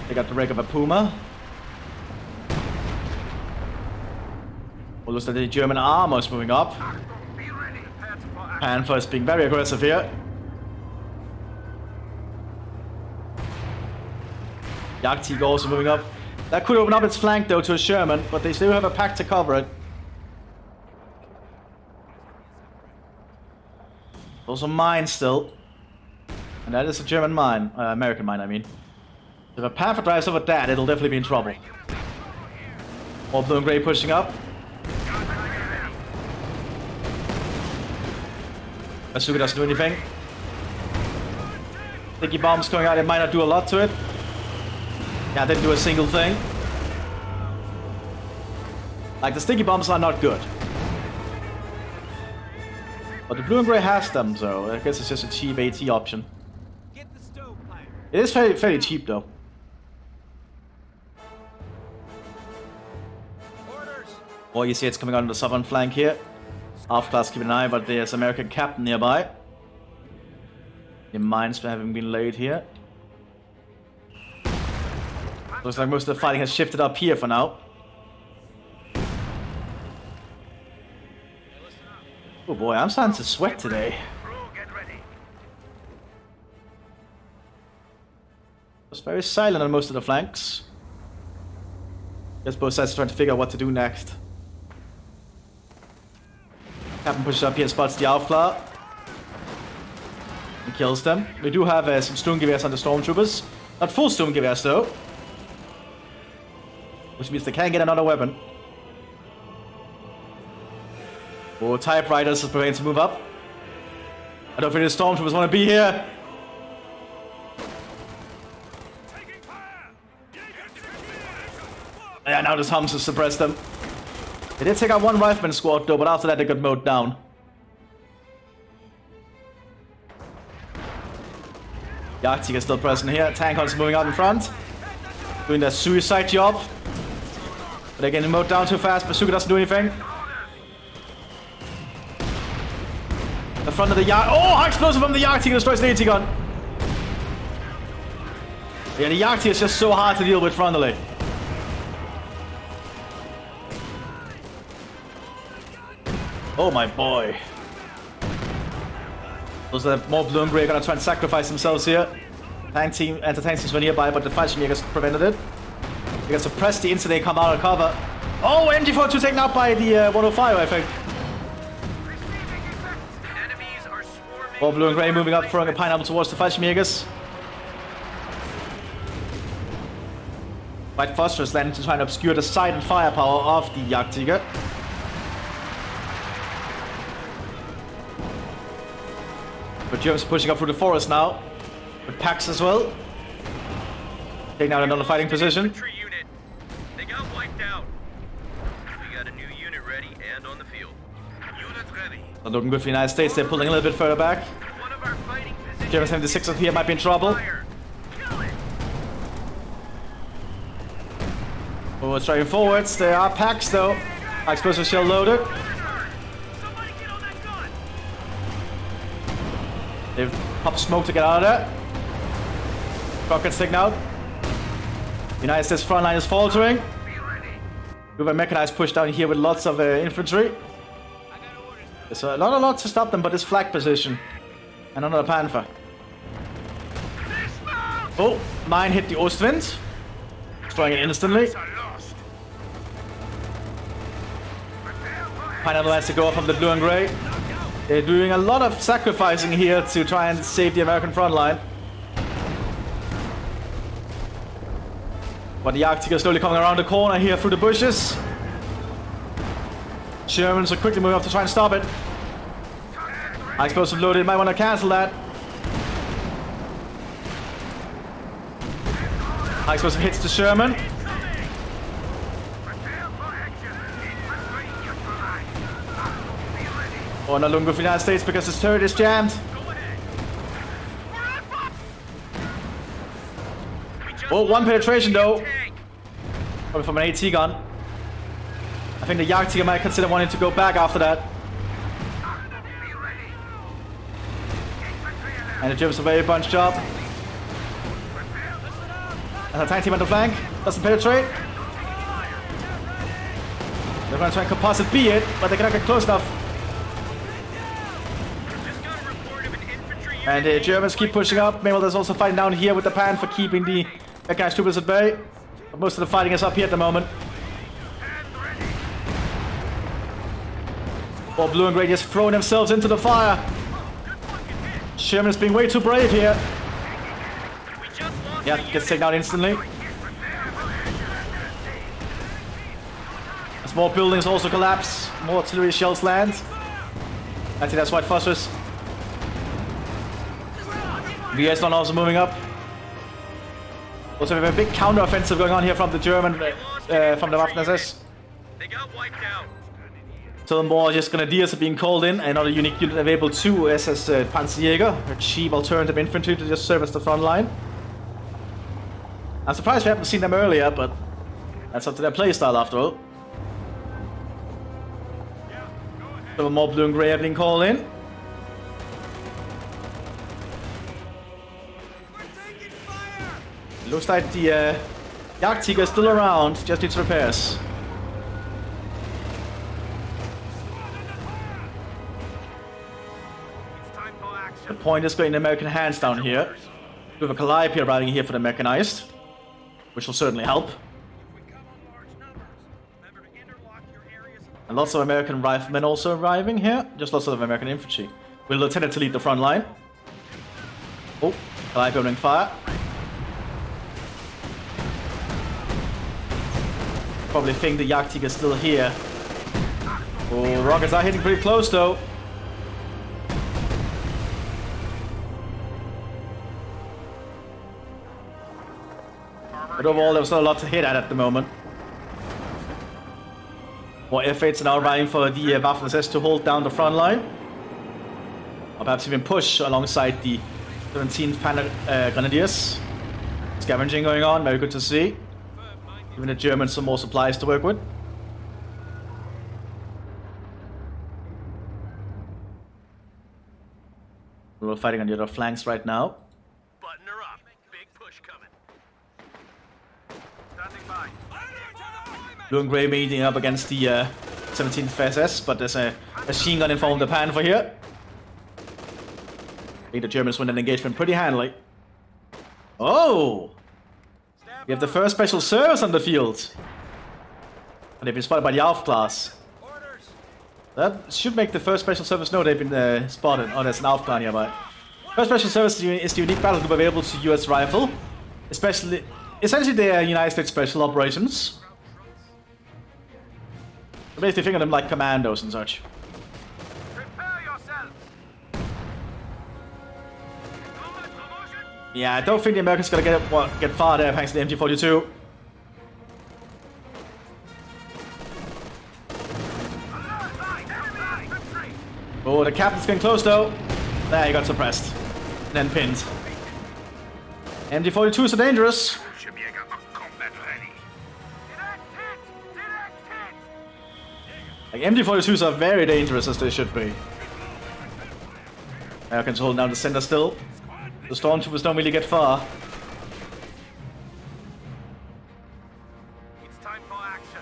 They got the wreck of a Puma. Well, looks like the German armor is moving up. Panther is being very aggressive here. Jagdtiger also moving up. That could open up its flank though to a Sherman, but they still have a pack to cover it. Also mine still. And that is a German mine. American mine, I mean. If a Panther drives over that, it'll definitely be in trouble. More blue and grey pushing up. Asuka doesn't do anything. Sticky bombs going out, it might not do a lot to it. Yeah, didn't do a single thing. Like, the sticky bombs are not good. But the blue and grey has them, so I guess it's just a cheap AT option. It is fairly cheap, though. Or you see it's coming out on the southern flank here. Half class keep an eye, but there's American captain nearby. The mines having been laid here. Looks like most of the fighting has shifted up here for now. Oh boy, I'm starting to sweat today. It's very silent on most of the flanks. Guess both sides are trying to figure out what to do next. Captain pushes up here, spots the Aufklar. And kills them. We do have some Sturmgewehrs on the Stormtroopers. Not full Sturmgewehrs though. Which means they can get another weapon. Oh, Typewriters is preparing to move up. I don't think the Stormtroopers want to be here. Yeah, now this Hums has suppressed them. They did take out one Rifleman squad though, but after that they got mowed down. Jagdtiger still present here. Tank Hunt's moving out in front. Doing their suicide job. But they're getting mowed down too fast. Bazooka doesn't do anything. The front of the Jagd. Oh, high explosive from the Jagdtiger destroys the AT gun. Yeah, the Jagdtiger is just so hard to deal with frontally. Oh my boy. Those are more blue and grey gonna try and sacrifice themselves here. Tank team, anti-tank teams were nearby, but the Fallschirmjägers prevented it. They got suppressed the instant they come out of cover. Oh, MG42 taken out by the 105, I think. More blue and grey moving up, throwing a pineapple towards the Fallschirmjägers. White Phosphorus landing to try and obscure the sight and firepower of the Jagdtiger. But Germans pushing up through the forest now. With packs as well. Taking out another fighting position. Infantry unit. They got wiped out. We got a new unit ready and on the field. Unit ready. Not looking good for the United States. They're pulling a little bit further back. One of our fighting positions. German 76 up here might be in trouble. Kill it. Oh, it's driving forwards. There are packs though. Explosive shell loaded. Somebody get on that gun. They've popped smoke to get out of there. Rockets taken out. United States front line is faltering. We have a mechanized push down here with lots of infantry. There's not a lot to stop them, but this flag position. And another Panther. Oh, mine hit the Ostwind. Destroying it instantly. Pineapple has to go off of the blue and grey. They're doing a lot of sacrificing here to try and save the American front line. But the Jagdtiger is slowly coming around the corner here through the bushes. Germans are quickly moving up to try and stop it. High explosive loaded, might want to cancel that. High explosive hits the Sherman. Oh, not looking good for the United States because his turret is jammed. Oh, one penetration though. Probably from an AT gun. I think the Jagdtiger might consider wanting to go back after that. And the Germans have a very bunch job. And the tank team on the flank doesn't penetrate. They're going to try and composite B it, but they cannot get close enough. And the Germans keep pushing up. Meanwhile, there's also fighting down here with the Pan for keeping the Mechanized troopers at bay. But most of the fighting is up here at the moment. While blue and grey just throwing themselves into the fire. Sherman is being way too brave here. Yeah, gets taken out instantly. As more buildings also collapse, more artillery shells land. I think that's White Phosphorus. VS Don also moving up. Also, we have a big counter-offensive going on here from the German, from the Waffen-SS. They got wiped out. So more just Grenadiers are being called in. Another unique unit available to SS Panzerjäger, a cheap alternative infantry to just serve as the front line. I'm surprised we haven't seen them earlier, but that's up to their playstyle after all. So more blue and grey have been called in. It looks like the Jagdtiger is still around, just needs repairs. The point is getting the American hands down here. We have a Calliope arriving here for the mechanized, which will certainly help. And lots of American riflemen also arriving here. Just lots of American infantry. With Lieutenant to lead the front line. Oh, Calliope opening fire. Probably think the Jagdtiger is still here. Oh, rockets are hitting pretty close though. But overall, there was not a lot to hit at the moment. More F8s are now arriving for the Waffen-SS to hold down the front line. Or perhaps even push alongside the 17th Grenadiers. Scavenging going on, very good to see. Giving the Germans some more supplies to work with. We're fighting on the other flanks right now. Button her up. Big push coming. Standing by. Blue and grey meeting up against the 17th SS, but there's a machine gun in front of the Panther here. I think the Germans win an engagement pretty handily. Oh! We have the first special service on the field. And they've been spotted by the Alf class. That should make the first special service know they've been spotted. Oh, there's an Alf clan nearby. First special service is the unique battle group available to US Rifle. Essentially they are United States Special Operations. So basically think of them like commandos and such. Prepare yourselves. Yeah, I don't think the Americans are gonna get far there thanks to the MG42. Oh, the captain's getting close though. There, he got suppressed. Then pinned. MG42s are dangerous. Like, MG42s are very dangerous as they should be. Americans holding down the center still. The stormtroopers don't really get far. It's time for action.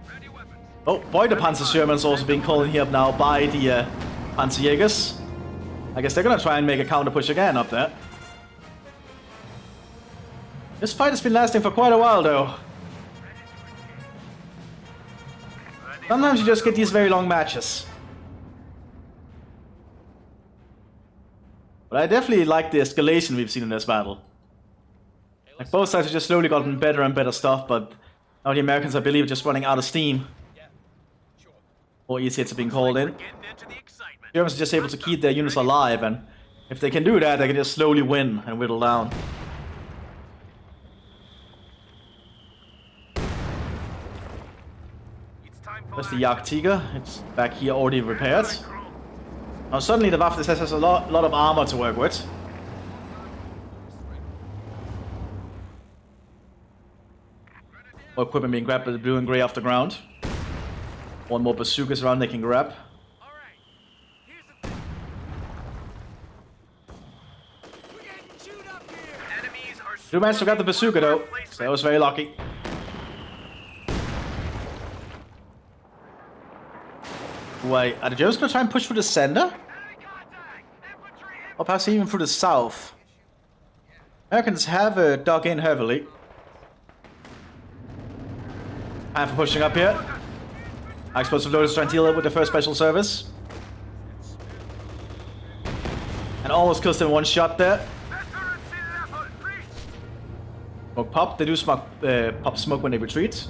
Ready weapons. Oh boy, the Panzer Sherman's also being called in here now by the Panzerjägers. I guess they're gonna try and make a counter push again up there. This fight has been lasting for quite a while though. Sometimes you just get these very long matches. But I definitely like the escalation we've seen in this battle. Like, both sides have just slowly gotten better and better stuff, but now the Americans, I believe, are just running out of steam. More easy hits are being called in. Germans are just able to keep their units alive, and if they can do that, they can just slowly win and whittle down. There's the Jagdtiger. It's back here already repaired. Now suddenly the Waffen-SS has a lot of armor to work with. More equipment being grabbed by the blue and grey off the ground. One more bazookas around they can grab. Blue managed to grab the bazooka though, so that was very lucky. Wait, are the Germans gonna try and push through the center? Or perhaps even through the south? Americans have dug in heavily. And for pushing up here. High explosive loaders trying to deal with the first special service. And almost kills them in one shot there. Smoke pop. They do pop smoke when they retreat.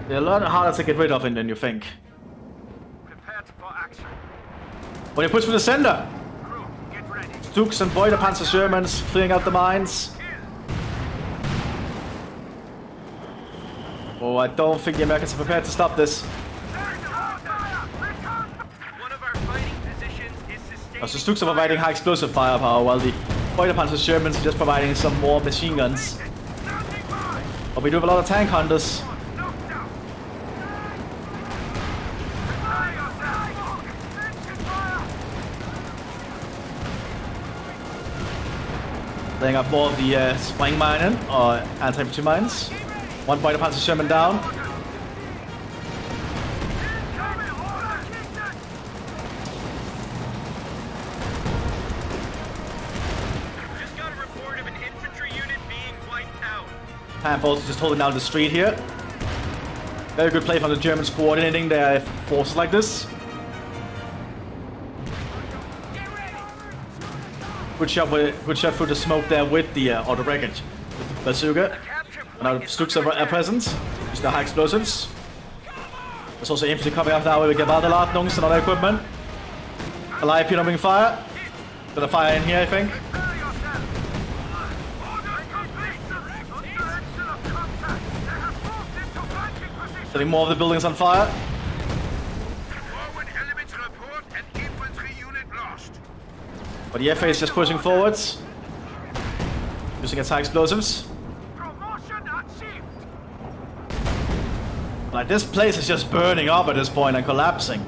They're a lot harder to get rid of than you think. When you push for the center. Dukes and Boiler Panzer Germans clearing out the mines. Oh, I don't think the Americans are prepared to stop this. As the Dukes are providing high explosive firepower, while the Boiler Panzer Germans are just providing some more machine guns. But we do have a lot of tank hunters. Laying up more of the spring minen, or anti-infantry mines. One Boiler Panzer German down. Just got a report of an infantry unit being wiped out. Handfuls just holding down the street here. Very good play from the Germans coordinating their forces like this. Good shot through the smoke there with the auto wreckage. With the bazooka. And now the Stuks are present. Use the high explosives. There's also infantry coming up now with Gewardeladungs and other equipment. A live opening fire. Gonna fire in here, I think. Setting more of the buildings on fire. But the FA is just pushing forwards. Using its high explosives. Like, this place is just burning up at this point and collapsing.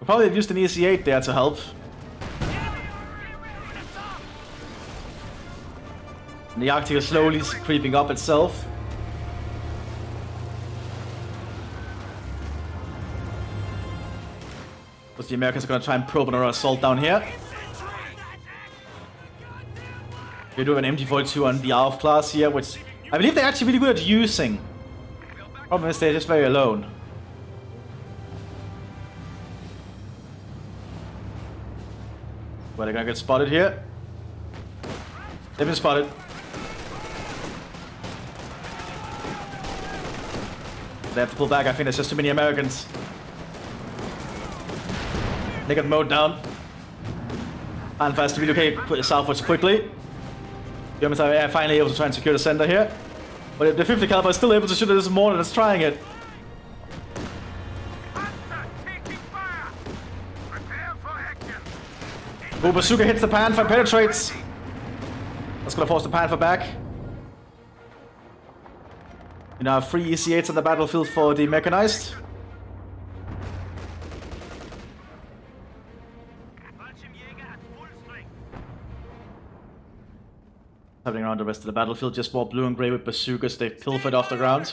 We'll probably have used an EC-8 there to help. And the Arctic is slowly creeping up itself. Because the Americans are going to try and probe another assault down here. We do have an MG42 on the ARF class here, which I believe they're actually really good at using. Problem is they're just very alone. Well, they're gonna get spotted here. They've been spotted. They have to pull back. I think there's just too many Americans. They got mowed down. And fast to relocate southwards quickly. Germans are finally able to try and secure the center here. But the 50 caliber is still able to shoot at this mortar that's trying it. Oh, bazooka hits the Panther, penetrates. That's gonna force the Panther back. You now have 3 EC-8s on the battlefield for the mechanized. Happening around the rest of the battlefield, just more blue and grey with bazookas they've pilfered off the ground.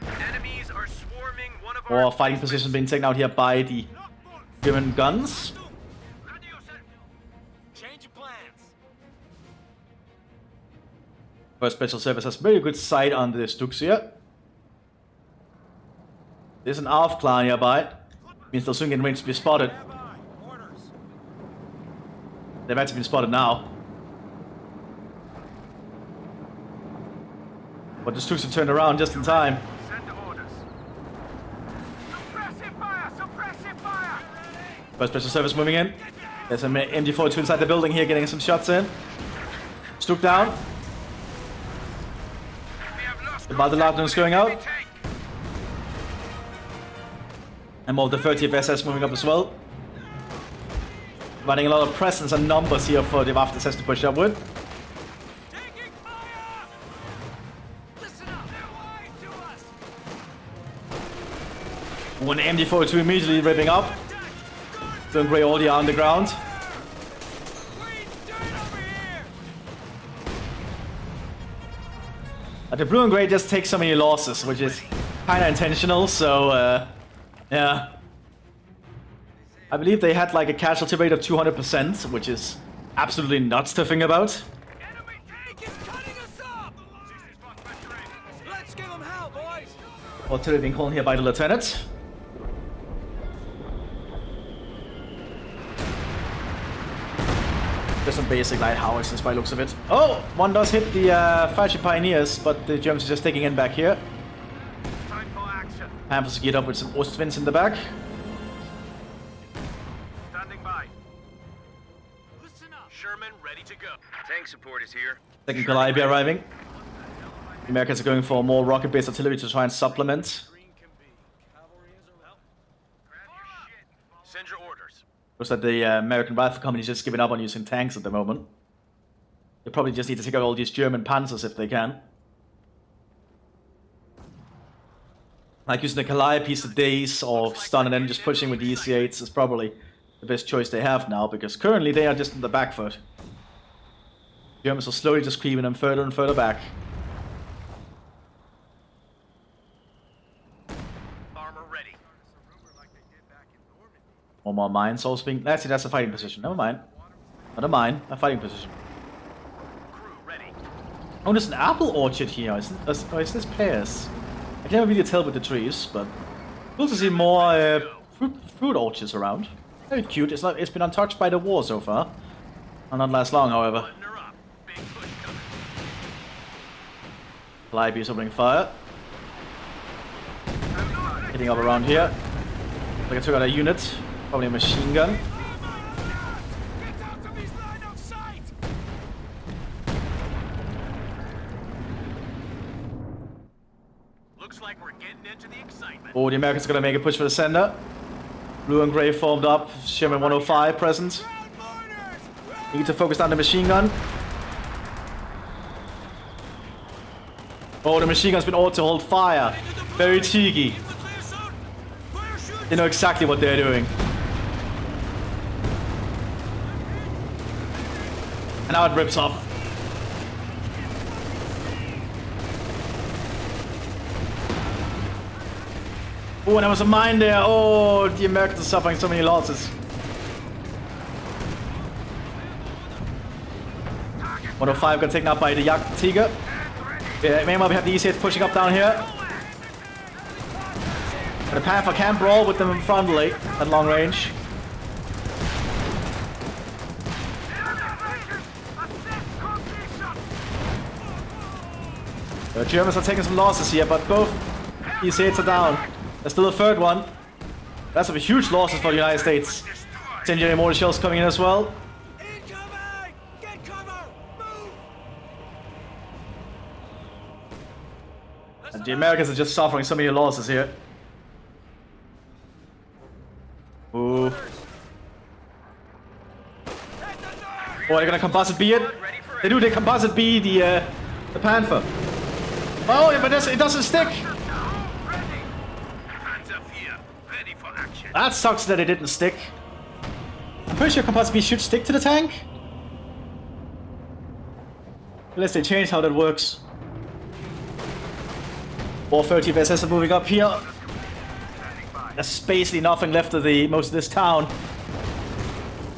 Enemies are swarming one of our More fighting positions being taken out here by the German guns. First special service has very good sight on the Stuks here. There's an ARF clan nearby. Means they'll soon get in range to be spotted. They've actually been spotted now. But the Stuks have turned around just in time. First special service moving in. There's an MG42 inside the building here getting some shots in. Stuk down. The Badeladung is going out. And more of the 30th SS moving up as well. Running a lot of presence and numbers here for the Waff SS to push up with. One MG42 immediately ripping up. Doing grey all the underground. The blue and grey just take so many losses, which is kind of intentional, so yeah. I believe they had like a casualty rate of 200%, which is absolutely nuts to think about. Enemy tank is cutting us up! Let's give them hell, boys! Artillery being called here by the lieutenant. Just some basic light howitzers by the looks of it. Oh, one does hit the Fascist Pioneers, but the Germans are just taking in back here. Time for action. Panthers geared up with some Ostwinds in the back. Standing by. Listen up. Sherman ready to go. Tank support is here. Second Calliope arriving. The Americans are going for more rocket-based artillery to try and supplement. Send your orders. Looks like the American Rifle Company is just giving up on using tanks at the moment. They probably just need to take out all these German Panzers if they can. Like using the Calliopes the days or stun and then just pushing with the EC8s is probably the best choice they have now, because currently they are just on the back foot. Germans are slowly just creeping them further and further back. Armor ready. One more mines also being... Actually, that's a fighting position. Never mind. Not a mine, a fighting position. Crew ready. Oh, there's an apple orchard here. Is this pears? I can never really tell with the trees, but cool to see more fruit orchards around. Very cute. It's been untouched by the war so far. Will not last long, however. Button her up. Big push coming. Calliope is opening fire. Hitting up around here. Like I took out a unit. Probably a machine gun. Get out of his line of sight! Looks like we're getting into the excitement. Oh, the Americans are going to make a push for the center. Blue and gray formed up. Sherman 105 present. Need to focus on the machine gun. Oh, the machine gun's been ordered to hold fire. Very cheeky. They know exactly what they're doing. And now it rips up. Oh, and there was a mine there. Oh, the Americans are suffering so many losses. 105 got taken out by the Jagdtiger. Yeah, meanwhile we have the EC8 pushing up down here. But the Panther can't brawl with them frontally at long range. The Germans are taking some losses here, but both EC8s are down. There's still a third one. That's a huge losses for the United States. Incendiary mortar shells coming in as well. Incoming! Get cover! Move! And the Americans are just suffering so many losses here. Ooh. Oh, they're gonna composite B it? They do, they composite B the Panther. Oh, yeah, but it doesn't stick! Ready for action. That sucks that it didn't stick. I'm pretty sure composite B should stick to the tank. Unless they change how that works. 430 VSS are moving up here. There's basically nothing left of most of this town.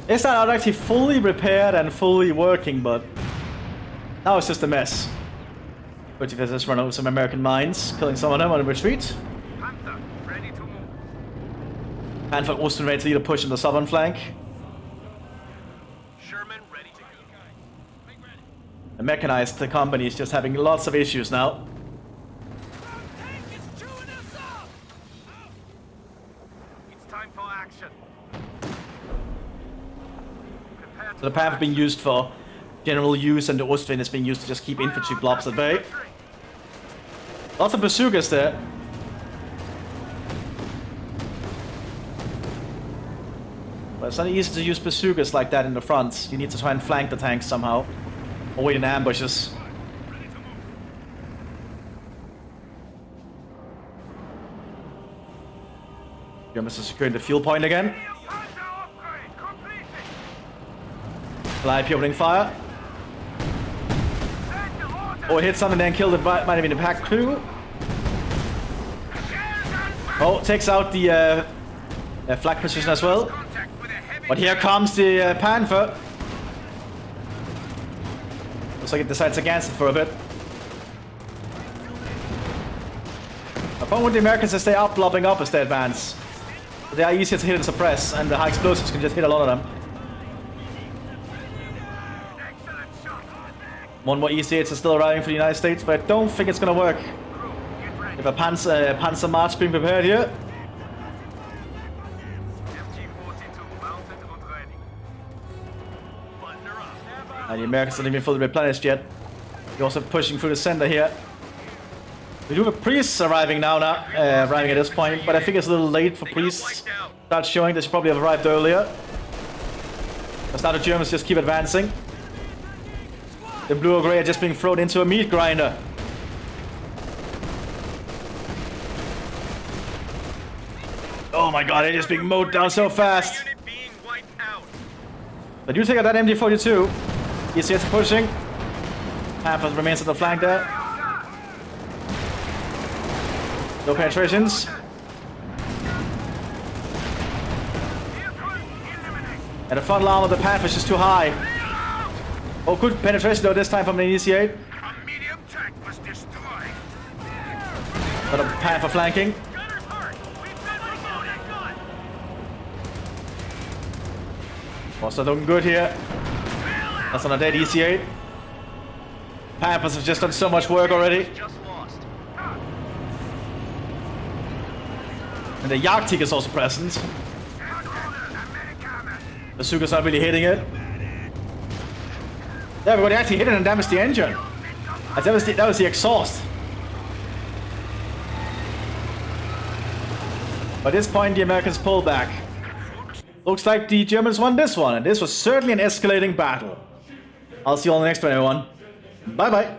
It's not actually fully repaired and fully working, but now it's just a mess. 30 VSS run over some American mines, killing some of them on the retreat. Panther, ready to move. Panther also ready to lead a push on the southern flank. Sherman ready to go. The mechanized company is just having lots of issues now. Tank is chewing us up! It's time for action. Prepare So the Panther being used for general use, and the Ostwind is being used to just keep infantry blobs at bay. Lots of bazookas there. But it's not easy to use bazookas like that in the front. You need to try and flank the tanks somehow. Or wait in ambushes. Germans are securing the fuel point again. Calliope opening fire. Oh, it hit something and then killed it. Might have been a pack crew. Oh, takes out the flag position as well. But here comes the Panther. Looks like it decides against it for a bit. The problem with the Americans is they are blobbing up as they advance. They are easier to hit and suppress, and the high explosives can just hit a lot of them. One more EC8s is still arriving for the United States, but I don't think it's gonna work. If a Panzer March being prepared here. And the Americans haven't even fully replenished yet. They're also pushing through the center here. We do have priests arriving arriving at this point, but I think it's a little late for priests. Start showing they should probably have arrived earlier. Because now the Germans just keep advancing. The blue or gray are just being thrown into a Meatgrinder. Oh my god, they're just being mowed down so fast. They do take out that MD-42. ECS pushing. Panthers remains at the flank there. No penetrations. And the frontal arm of the Panther is just too high. Oh, good penetration though this time from the EC8. But a Panther flanking. Also looking good here. That's on a dead EC8. Panthers have just done so much work already. And the Jagdtiger is also present. The Suga's not really hitting it. Yeah, but they actually hit it and damaged the engine. That was the exhaust. By this point, the Americans pull back. Looks like the Germans won this one, and this was certainly an escalating battle. I'll see you on the next one, everyone. Bye-bye.